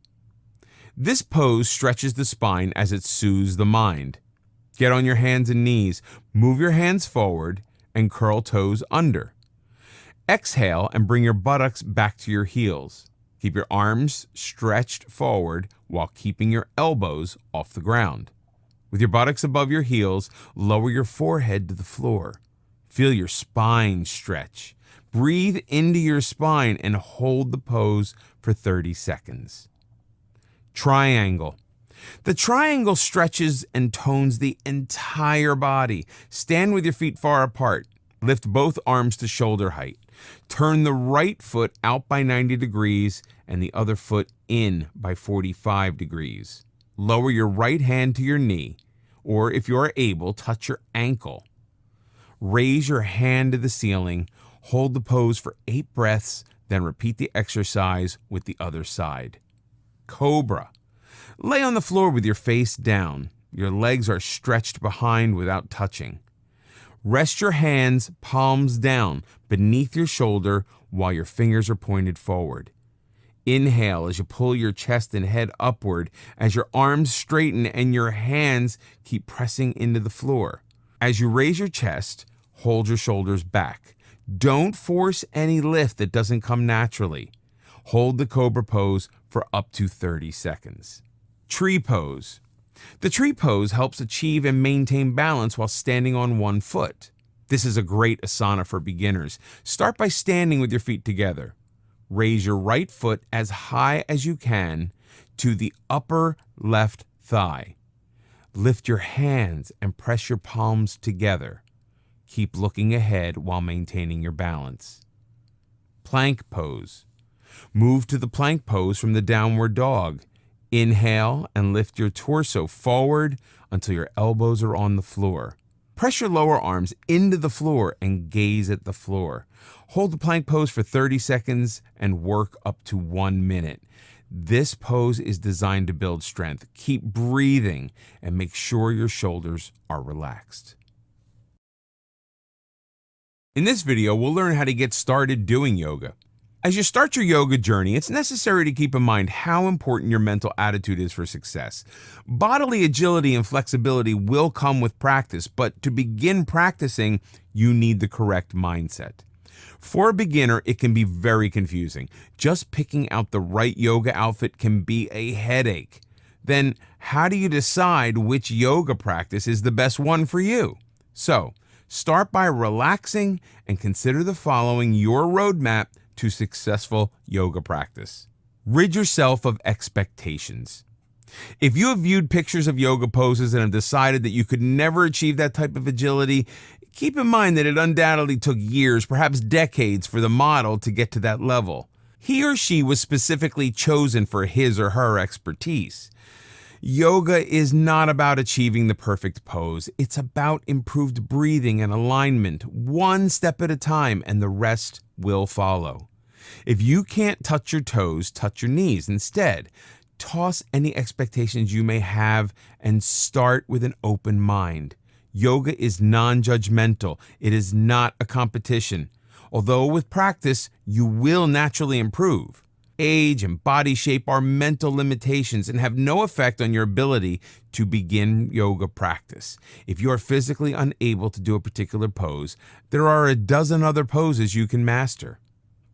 This pose stretches the spine as it soothes the mind. Get on your hands and knees, move your hands forward, and curl toes under. Exhale and bring your buttocks back to your heels. Keep your arms stretched forward while keeping your elbows off the ground. With your buttocks above your heels, lower your forehead to the floor. Feel your spine stretch. Breathe into your spine and hold the pose for 30 seconds. Triangle. The triangle stretches and tones the entire body. Stand with your feet far apart. Lift both arms to shoulder height. Turn the right foot out by 90 degrees and the other foot in by 45 degrees. Lower your right hand to your knee, or if you are able, touch your ankle. Raise your hand to the ceiling, hold the pose for 8 breaths, then repeat the exercise with the other side. Cobra. Lay on the floor with your face down. Your legs are stretched behind without touching. Rest your hands palms down beneath your shoulder while your fingers are pointed forward. Inhale as you pull your chest and head upward as your arms straighten and your hands keep pressing into the floor. As you raise your chest, hold your shoulders back. Don't force any lift that doesn't come naturally. Hold the cobra pose for up to 30 seconds. Tree pose. The tree pose helps achieve and maintain balance while standing on one foot. This is a great asana for beginners. Start by standing with your feet together. Raise your right foot as high as you can to the upper left thigh. Lift your hands and press your palms together. Keep looking ahead while maintaining your balance. Plank pose. Move to the plank pose from the downward dog. Inhale and lift your torso forward until your elbows are on the floor. Press your lower arms into the floor and gaze at the floor. Hold the plank pose for 30 seconds and work up to 1 minute. This pose is designed to build strength. Keep breathing and make sure your shoulders are relaxed. In this video, we'll learn how to get started doing yoga. As you start your yoga journey, it's necessary to keep in mind how important your mental attitude is for success. Bodily agility and flexibility will come with practice, but to begin practicing, you need the correct mindset. For a beginner, it can be very confusing. Just picking out the right yoga outfit can be a headache. Then, how do you decide which yoga practice is the best one for you? So, start by relaxing and consider the following your roadmap to successful yoga practice. Rid yourself of expectations. If you have viewed pictures of yoga poses and have decided that you could never achieve that type of agility, keep in mind that it undoubtedly took years, perhaps decades, for the model to get to that level. He or she was specifically chosen for his or her expertise. Yoga is not about achieving the perfect pose. It's about improved breathing and alignment, one step at a time, and the rest will follow. If you can't touch your toes, touch your knees instead. Toss any expectations you may have and start with an open mind. Yoga is non-judgmental. It is not a competition. Although with practice, you will naturally improve. Age and body shape are mental limitations and have no effect on your ability to begin yoga practice. If you are physically unable to do a particular pose, there are a dozen other poses you can master.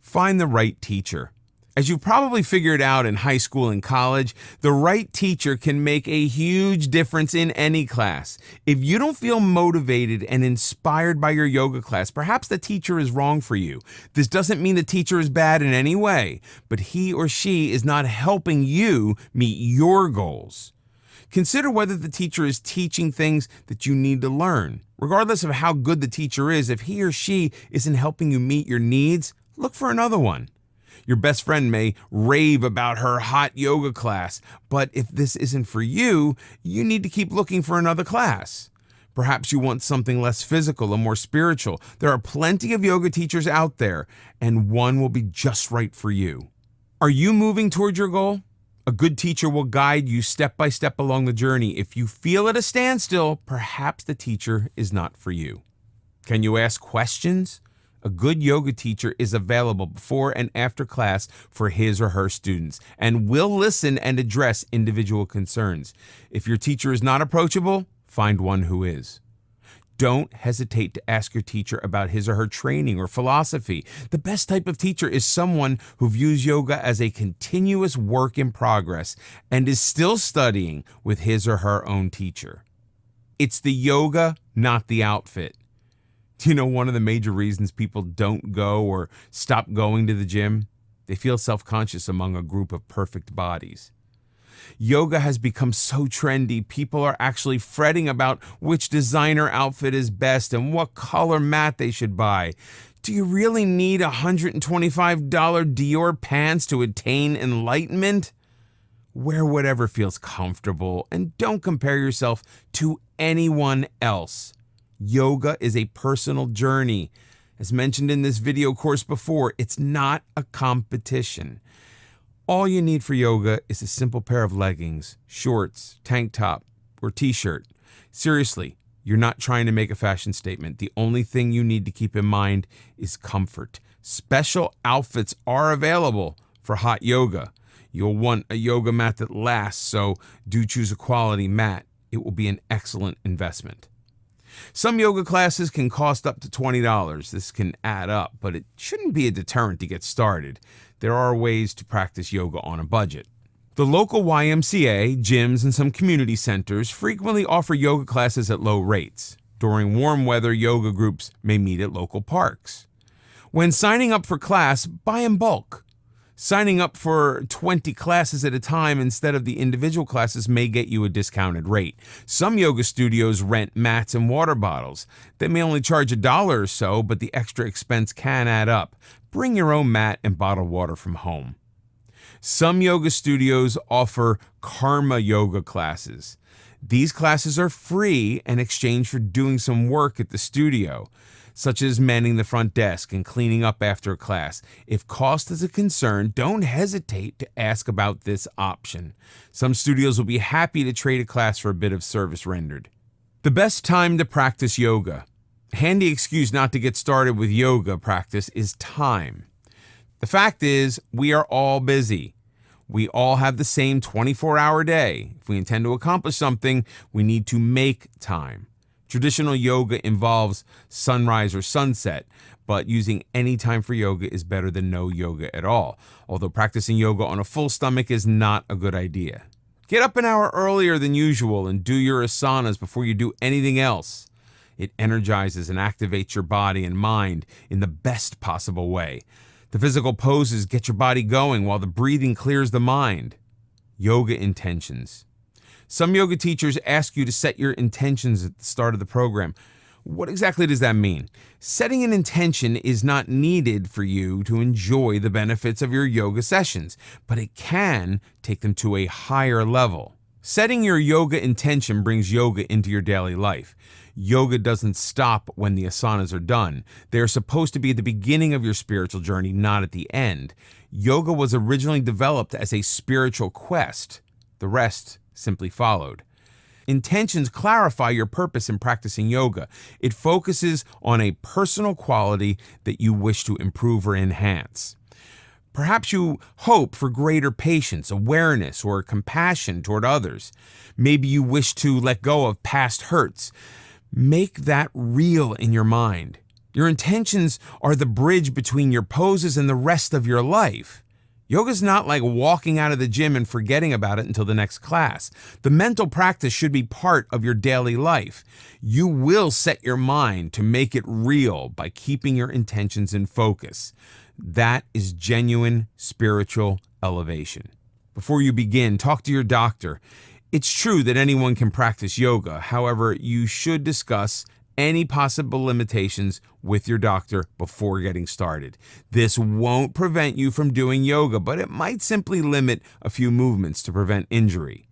Find the right teacher. As you've probably figured out in high school and college, the right teacher can make a huge difference in any class. If you don't feel motivated and inspired by your yoga class, perhaps the teacher is wrong for you. This doesn't mean the teacher is bad in any way, but he or she is not helping you meet your goals. Consider whether the teacher is teaching things that you need to learn. Regardless of how good the teacher is, if he or she isn't helping you meet your needs, look for another one. Your best friend may rave about her hot yoga class, but if this isn't for you, you need to keep looking for another class. Perhaps you want something less physical and more spiritual. There are plenty of yoga teachers out there, and one will be just right for you. Are you moving toward your goal? A good teacher will guide you step by step along the journey. If you feel at a standstill, perhaps the teacher is not for you. Can you ask questions? A good yoga teacher is available before and after class for his or her students and will listen and address individual concerns. If your teacher is not approachable, find one who is. Don't hesitate to ask your teacher about his or her training or philosophy. The best type of teacher is someone who views yoga as a continuous work in progress and is still studying with his or her own teacher. It's the yoga, not the outfit. Do you know one of the major reasons people don't go or stop going to the gym? They feel self-conscious among a group of perfect bodies. Yoga has become so trendy, people are actually fretting about which designer outfit is best and what color mat they should buy. Do you really need $125 Dior pants to attain enlightenment? Wear whatever feels comfortable and don't compare yourself to anyone else. Yoga is a personal journey. As mentioned in this video course before, it's not a competition. All you need for yoga is a simple pair of leggings, shorts, tank top, or t-shirt. Seriously, you're not trying to make a fashion statement. The only thing you need to keep in mind is comfort. Special outfits are available for hot yoga. You'll want a yoga mat that lasts, so do choose a quality mat. It will be an excellent investment. Some yoga classes can cost up to $20. This can add up, but it shouldn't be a deterrent to get started. There are ways to practice yoga on a budget. The local YMCA, gyms, and some community centers frequently offer yoga classes at low rates. During warm weather, yoga groups may meet at local parks. When signing up for class, buy in bulk. Signing up for 20 classes at a time instead of the individual classes may get you a discounted rate. Some yoga studios rent mats and water bottles. They may only charge $1 or so, but the extra expense can add up. Bring your own mat and bottled water from home. Some yoga studios offer karma yoga classes. These classes are free in exchange for doing some work at the studio, such as manning the front desk and cleaning up after a class. If cost is a concern, don't hesitate to ask about this option. Some studios will be happy to trade a class for a bit of service rendered. The best time to practice yoga. Handy excuse not to get started with yoga practice is time. The fact is, we are all busy. We all have the same 24-hour day. If we intend to accomplish something, we need to make time. Traditional yoga involves sunrise or sunset, but using any time for yoga is better than no yoga at all, although practicing yoga on a full stomach is not a good idea. Get up an hour earlier than usual and do your asanas before you do anything else. It energizes and activates your body and mind in the best possible way. The physical poses get your body going while the breathing clears the mind. Yoga intentions. Some yoga teachers ask you to set your intentions at the start of the program. What exactly does that mean? Setting an intention is not needed for you to enjoy the benefits of your yoga sessions, but it can take them to a higher level. Setting your yoga intention brings yoga into your daily life. Yoga doesn't stop when the asanas are done. They are supposed to be at the beginning of your spiritual journey, not at the end. Yoga was originally developed as a spiritual quest. The rest simply followed. Intentions clarify your purpose in practicing yoga. It focuses on a personal quality that you wish to improve or enhance. Perhaps you hope for greater patience, awareness, or compassion toward others. Maybe you wish to let go of past hurts. Make that real in your mind. Your intentions are the bridge between your poses and the rest of your life. Yoga's not like walking out of the gym and forgetting about it until the next class. The mental practice should be part of your daily life. You will set your mind to make it real by keeping your intentions in focus. That is genuine spiritual elevation. Before you begin, talk to your doctor. It's true that anyone can practice yoga. However, you should discuss any possible limitations with your doctor before getting started. This won't prevent you from doing yoga, but it might simply limit a few movements to prevent injury.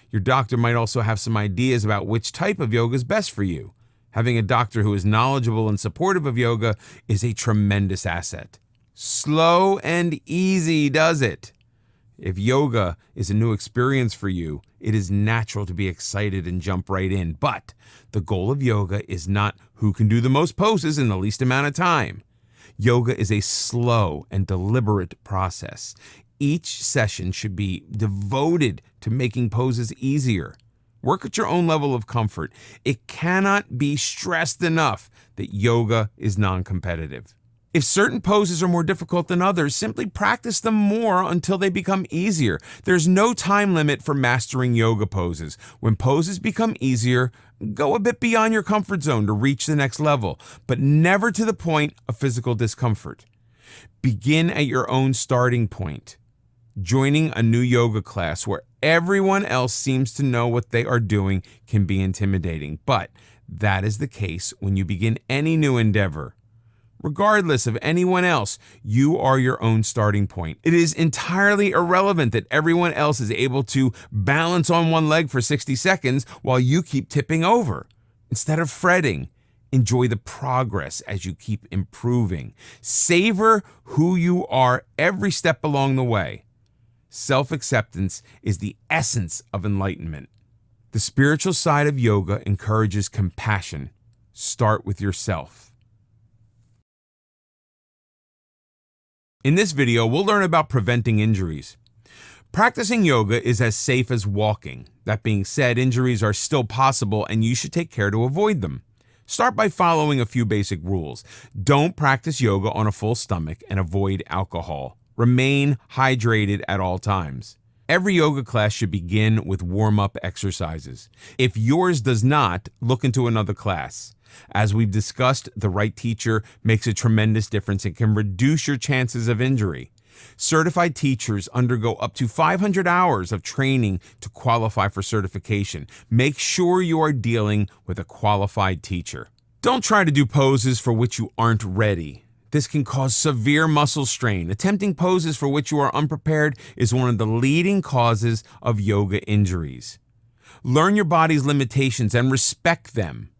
Your doctor might also have some ideas about which type of yoga is best for you. Having a doctor who is knowledgeable and supportive of yoga is a tremendous asset. Slow and easy does it. If yoga is a new experience for you, it is natural to be excited and jump right in. But the goal of yoga is not who can do the most poses in the least amount of time. Yoga is a slow and deliberate process. Each session should be devoted to making poses easier. Work at your own level of comfort. It cannot be stressed enough that yoga is non-competitive. If certain poses are more difficult than others, simply practice them more until they become easier. There's no time limit for mastering yoga poses. When poses become easier, go a bit beyond your comfort zone to reach the next level, but never to the point of physical discomfort. Begin at your own starting point. Joining a new yoga class where everyone else seems to know what they are doing can be intimidating, but that is the case when you begin any new endeavor. Regardless of anyone else, you are your own starting point. It is entirely irrelevant that everyone else is able to balance on one leg for 60 seconds while you keep tipping over. Instead of fretting, enjoy the progress as you keep improving. Savor who you are every step along the way. Self-acceptance is the essence of enlightenment. The spiritual side of yoga encourages compassion. Start with yourself. In this video, we'll learn about preventing injuries. Practicing yoga is as safe as walking. That being said, injuries are still possible and you should take care to avoid them. Start by following a few basic rules. Don't practice yoga on a full stomach and avoid alcohol. Remain hydrated at all times. Every yoga class should begin with warm-up exercises. If yours does not, look into another class. As we've discussed, the right teacher makes a tremendous difference and can reduce your chances of injury. Certified teachers undergo up to 500 hours of training to qualify for certification. Make sure you are dealing with a qualified teacher. Don't try to do poses for which you aren't ready. This can cause severe muscle strain. Attempting poses for which you are unprepared is one of the leading causes of yoga injuries. Learn your body's limitations and respect them.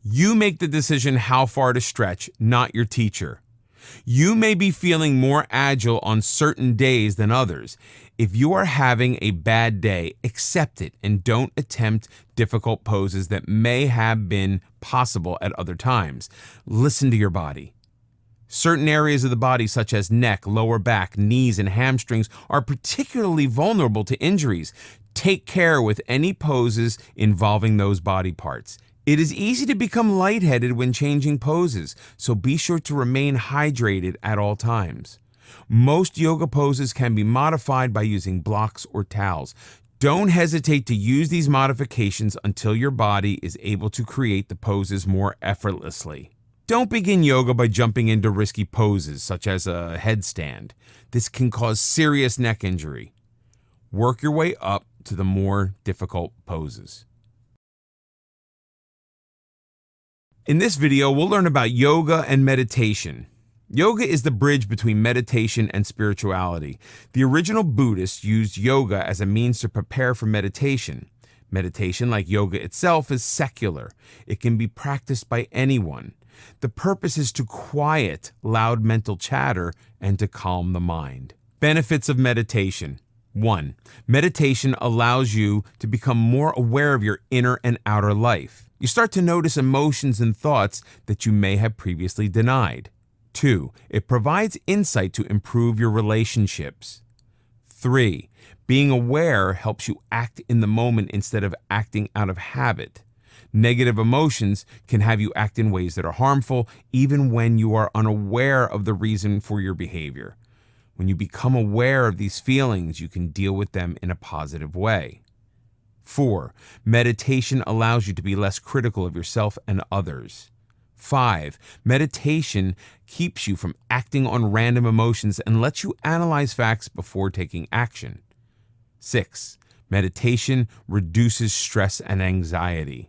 You make the decision how far to stretch, not your teacher. You may be feeling more agile on certain days than others. If you are having a bad day, accept it and don't attempt difficult poses that may have been possible at other times. Listen to your body. Certain areas of the body, such as neck, lower back, knees, and hamstrings, are particularly vulnerable to injuries. Take care with any poses involving those body parts. It is easy to become lightheaded when changing poses, so be sure to remain hydrated at all times. Most yoga poses can be modified by using blocks or towels. Don't hesitate to use these modifications until your body is able to create the poses more effortlessly. Don't begin yoga by jumping into risky poses, such as a headstand. This can cause serious neck injury. Work your way up to the more difficult poses. In this video, we'll learn about yoga and meditation. Yoga is the bridge between meditation and spirituality. The original Buddhists used yoga as a means to prepare for meditation. Meditation, like yoga itself, is secular. It can be practiced by anyone. The purpose is to quiet loud mental chatter and to calm the mind. Benefits of meditation. 1. Meditation allows you to become more aware of your inner and outer life. You start to notice emotions and thoughts that you may have previously denied. 2. It provides insight to improve your relationships. 3. Being aware helps you act in the moment instead of acting out of habit. Negative emotions can have you act in ways that are harmful, even when you are unaware of the reason for your behavior. When you become aware of these feelings, you can deal with them in a positive way. 4. Meditation allows you to be less critical of yourself and others. 5. Meditation keeps you from acting on random emotions and lets you analyze facts before taking action. 6. Meditation reduces stress and anxiety.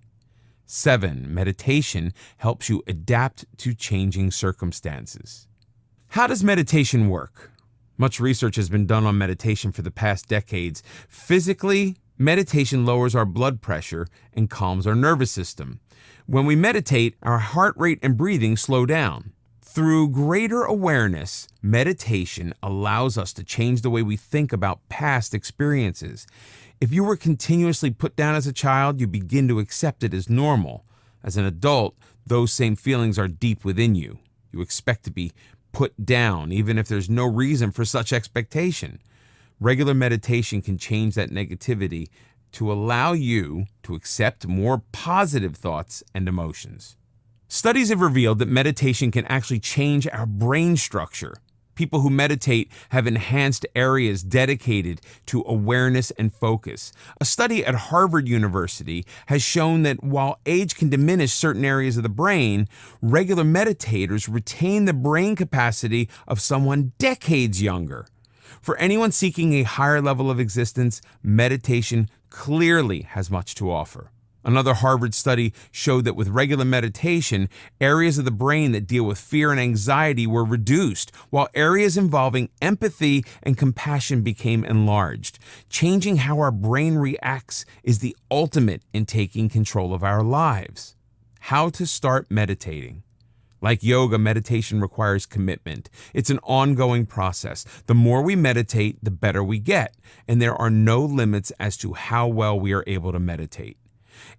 7. Meditation helps you adapt to changing circumstances. How does meditation work? Much research has been done on meditation for the past decades. Physically, meditation lowers our blood pressure and calms our nervous system. When we meditate, our heart rate and breathing slow down. Through greater awareness, meditation allows us to change the way we think about past experiences. If you were continuously put down as a child, you begin to accept it as normal. As an adult, those same feelings are deep within you. You expect to be put down, even if there's no reason for such expectation. Regular meditation can change that negativity to allow you to accept more positive thoughts and emotions. Studies have revealed that meditation can actually change our brain structure. People who meditate have enhanced areas dedicated to awareness and focus. A study at Harvard University has shown that while age can diminish certain areas of the brain, regular meditators retain the brain capacity of someone decades younger. For anyone seeking a higher level of existence, meditation clearly has much to offer. Another Harvard study showed that with regular meditation, areas of the brain that deal with fear and anxiety were reduced, while areas involving empathy and compassion became enlarged. Changing how our brain reacts is the ultimate in taking control of our lives. How to start meditating. Like yoga, meditation requires commitment. It's an ongoing process. The more we meditate, the better we get, and there are no limits as to how well we are able to meditate.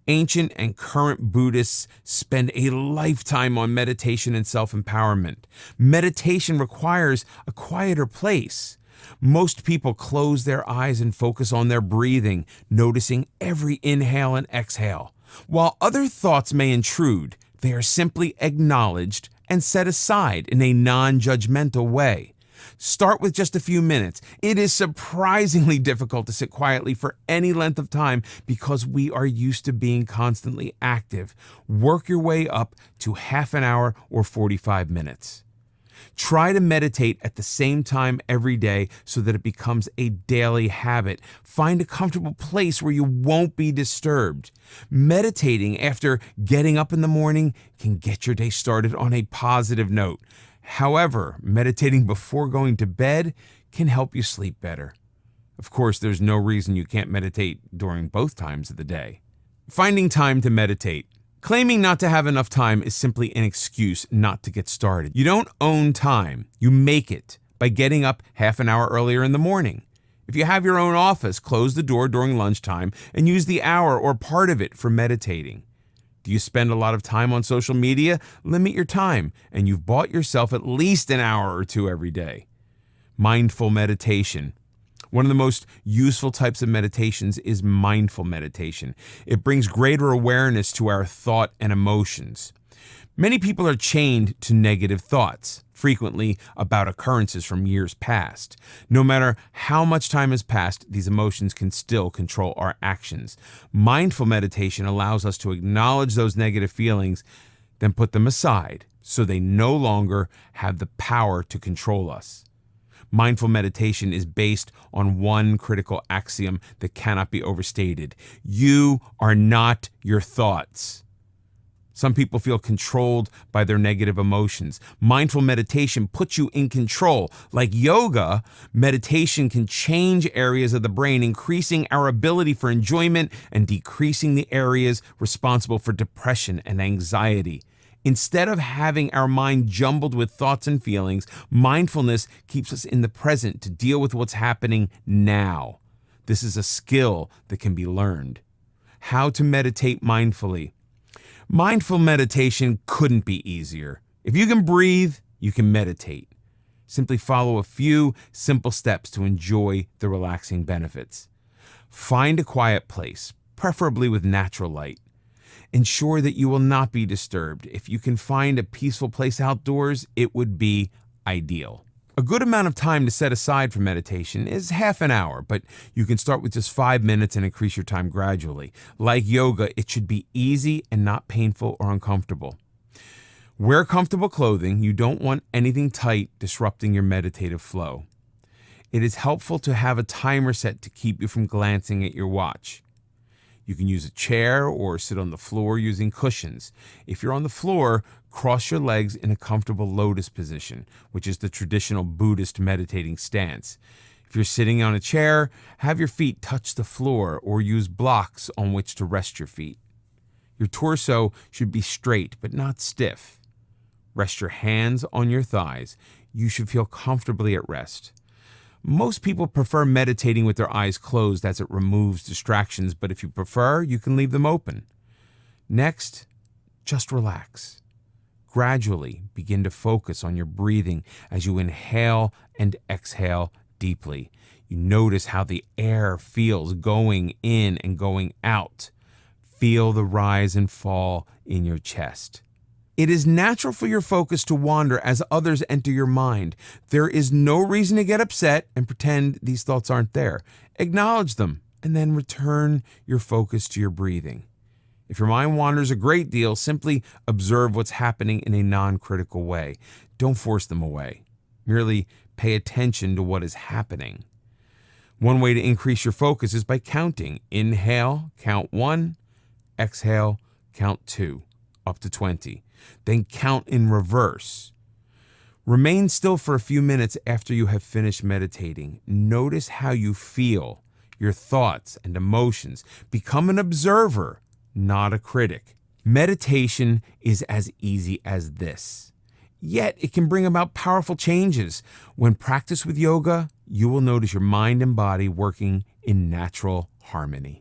Ancient and current Buddhists spend a lifetime on meditation and self-empowerment. Meditation requires a quieter place. Most people close their eyes and focus on their breathing, noticing every inhale and exhale. While other thoughts may intrude, they are simply acknowledged and set aside in a non-judgmental way. Start with just a few minutes. It is surprisingly difficult to sit quietly for any length of time because we are used to being constantly active. Work your way up to half an hour or 45 minutes. Try to meditate at the same time every day so that it becomes a daily habit. Find a comfortable place where you won't be disturbed. Meditating after getting up in the morning can get your day started on a positive note. However, meditating before going to bed can help you sleep better. Of course, there's no reason you can't meditate during both times of the day. Finding time to meditate. Claiming not to have enough time is simply an excuse not to get started. You don't own time, you make it by getting up half an hour earlier in the morning. If you have your own office, close the door during lunchtime and use the hour or part of it for meditating. Do you spend a lot of time on social media? Limit your time, and you've bought yourself at least an hour or two every day. Mindful meditation. One of the most useful types of meditations is mindful meditation. It brings greater awareness to our thought and emotions. Many people are chained to negative thoughts, frequently about occurrences from years past. No matter how much time has passed, these emotions can still control our actions. Mindful meditation allows us to acknowledge those negative feelings, then put them aside so they no longer have the power to control us. Mindful meditation is based on one critical axiom that cannot be overstated. You are not your thoughts. Some people feel controlled by their negative emotions. Mindful meditation puts you in control. Like yoga, meditation can change areas of the brain, increasing our ability for enjoyment and decreasing the areas responsible for depression and anxiety. Instead of having our mind jumbled with thoughts and feelings, mindfulness keeps us in the present to deal with what's happening now. This is a skill that can be learned. How to meditate mindfully. Mindful meditation couldn't be easier. If you can breathe, you can meditate. Simply follow a few simple steps to enjoy the relaxing benefits. Find a quiet place, preferably with natural light. Ensure that you will not be disturbed. If you can find a peaceful place outdoors, it would be ideal. A good amount of time to set aside for meditation is half an hour, but you can start with just 5 minutes and increase your time gradually. Like yoga, it should be easy and not painful or uncomfortable. Wear comfortable clothing. You don't want anything tight disrupting your meditative flow. It is helpful to have a timer set to keep you from glancing at your watch. You can use a chair or sit on the floor using cushions. If you're on the floor, cross your legs in a comfortable lotus position, which is the traditional Buddhist meditating stance. If you're sitting on a chair, have your feet touch the floor or use blocks on which to rest your feet. Your torso should be straight but not stiff. Rest your hands on your thighs. You should feel comfortably at rest. Most people prefer meditating with their eyes closed as it removes distractions, but if you prefer, you can leave them open. Next, just relax. Gradually begin to focus on your breathing as you inhale and exhale deeply. You notice how the air feels going in and going out. Feel the rise and fall in your chest. It is natural for your focus to wander as others enter your mind. There is no reason to get upset and pretend these thoughts aren't there. Acknowledge them and then return your focus to your breathing. If your mind wanders a great deal, simply observe what's happening in a non-critical way. Don't force them away. Merely pay attention to what is happening. One way to increase your focus is by counting. Inhale, count 1. Exhale, count 2, up to 20. Then count in reverse. Remain still for a few minutes after you have finished meditating. Notice how you feel, your thoughts and emotions. Become an observer, not a critic. Meditation is as easy as this. Yet it can bring about powerful changes. When practiced with yoga, you will notice your mind and body working in natural harmony.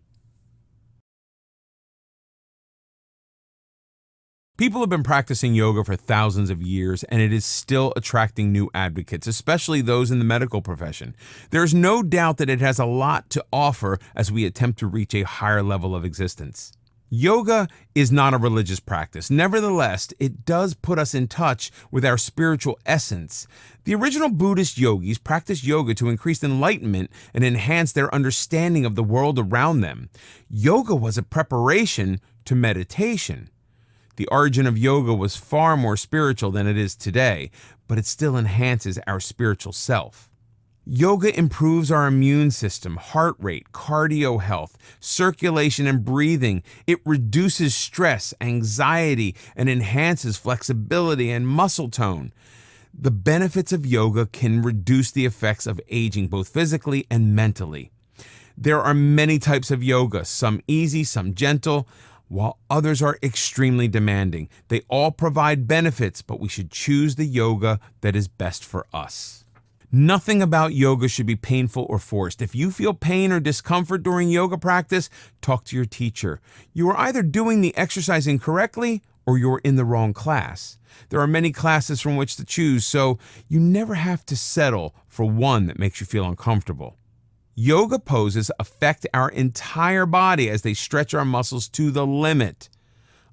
People have been practicing yoga for thousands of years, and it is still attracting new advocates, especially those in the medical profession. There's no doubt that it has a lot to offer as we attempt to reach a higher level of existence. Yoga is not a religious practice. Nevertheless, it does put us in touch with our spiritual essence. The original Buddhist yogis practiced yoga to increase enlightenment and enhance their understanding of the world around them. Yoga was a preparation to meditation. The origin of yoga was far more spiritual than it is today, but it still enhances our spiritual self. Yoga improves our immune system, heart rate, cardio health, circulation, and breathing. It reduces stress, anxiety, and enhances flexibility and muscle tone. The benefits of yoga can reduce the effects of aging, both physically and mentally. There are many types of yoga, some easy, some gentle, while others are extremely demanding. They all provide benefits, but we should choose the yoga that is best for us. Nothing about yoga should be painful or forced. If you feel pain or discomfort during yoga practice, talk to your teacher. You are either doing the exercise incorrectly or you're in the wrong class. There are many classes from which to choose, so you never have to settle for one that makes you feel uncomfortable. Yoga poses affect our entire body as they stretch our muscles to the limit.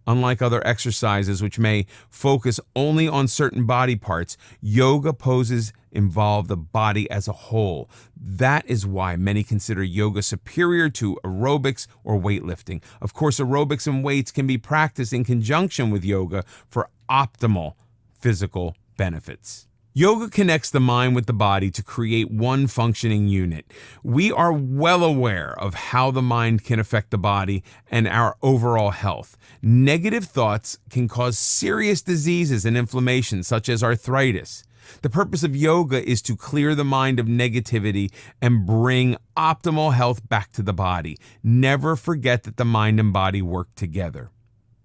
Unlike other exercises which may focus only on certain body parts, yoga poses involve the body as a whole. That is why many consider yoga superior to aerobics or weightlifting. Of course, aerobics and weights can be practiced in conjunction with yoga for optimal physical benefits. Yoga connects the mind with the body to create one functioning unit. We are well aware of how the mind can affect the body and our overall health. Negative thoughts can cause serious diseases and inflammation, such as arthritis. The purpose of yoga is to clear the mind of negativity and bring optimal health back to the body. Never forget that the mind and body work together.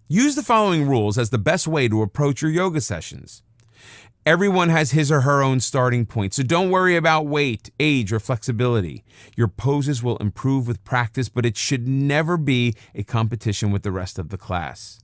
Use the following rules as the best way to approach your yoga sessions. Everyone has his or her own starting point, so don't worry about weight, age, or flexibility. Your poses will improve with practice, but it should never be a competition with the rest of the class.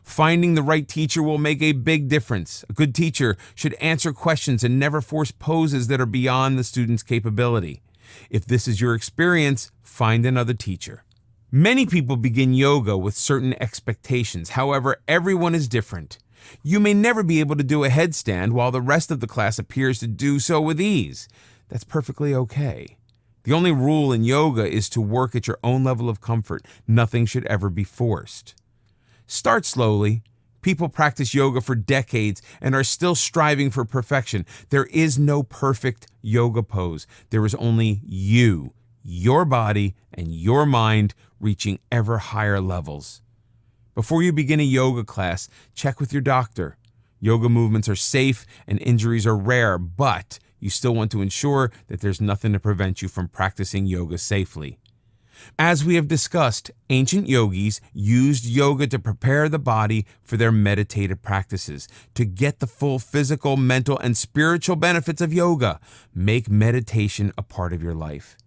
Finding the right teacher will make a big difference. A good teacher should answer questions and never force poses that are beyond the student's capability. If this is your experience, find another teacher. Many people begin yoga with certain expectations. However, everyone is different. You may never be able to do a headstand while the rest of the class appears to do so with ease. That's perfectly okay. The only rule in yoga is to work at your own level of comfort. Nothing should ever be forced. Start slowly. People practice yoga for decades and are still striving for perfection. There is no perfect yoga pose. There is only you, your body, and your mind reaching ever higher levels. Before you begin a yoga class, check with your doctor. Yoga movements are safe and injuries are rare, but you still want to ensure that there's nothing to prevent you from practicing yoga safely. As we have discussed, ancient yogis used yoga to prepare the body for their meditative practices. To get the full physical, mental, and spiritual benefits of yoga, make meditation a part of your life.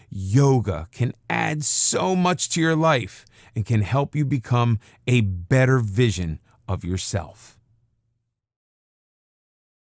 Yoga can add so much to your life and can help you become a better vision of yourself.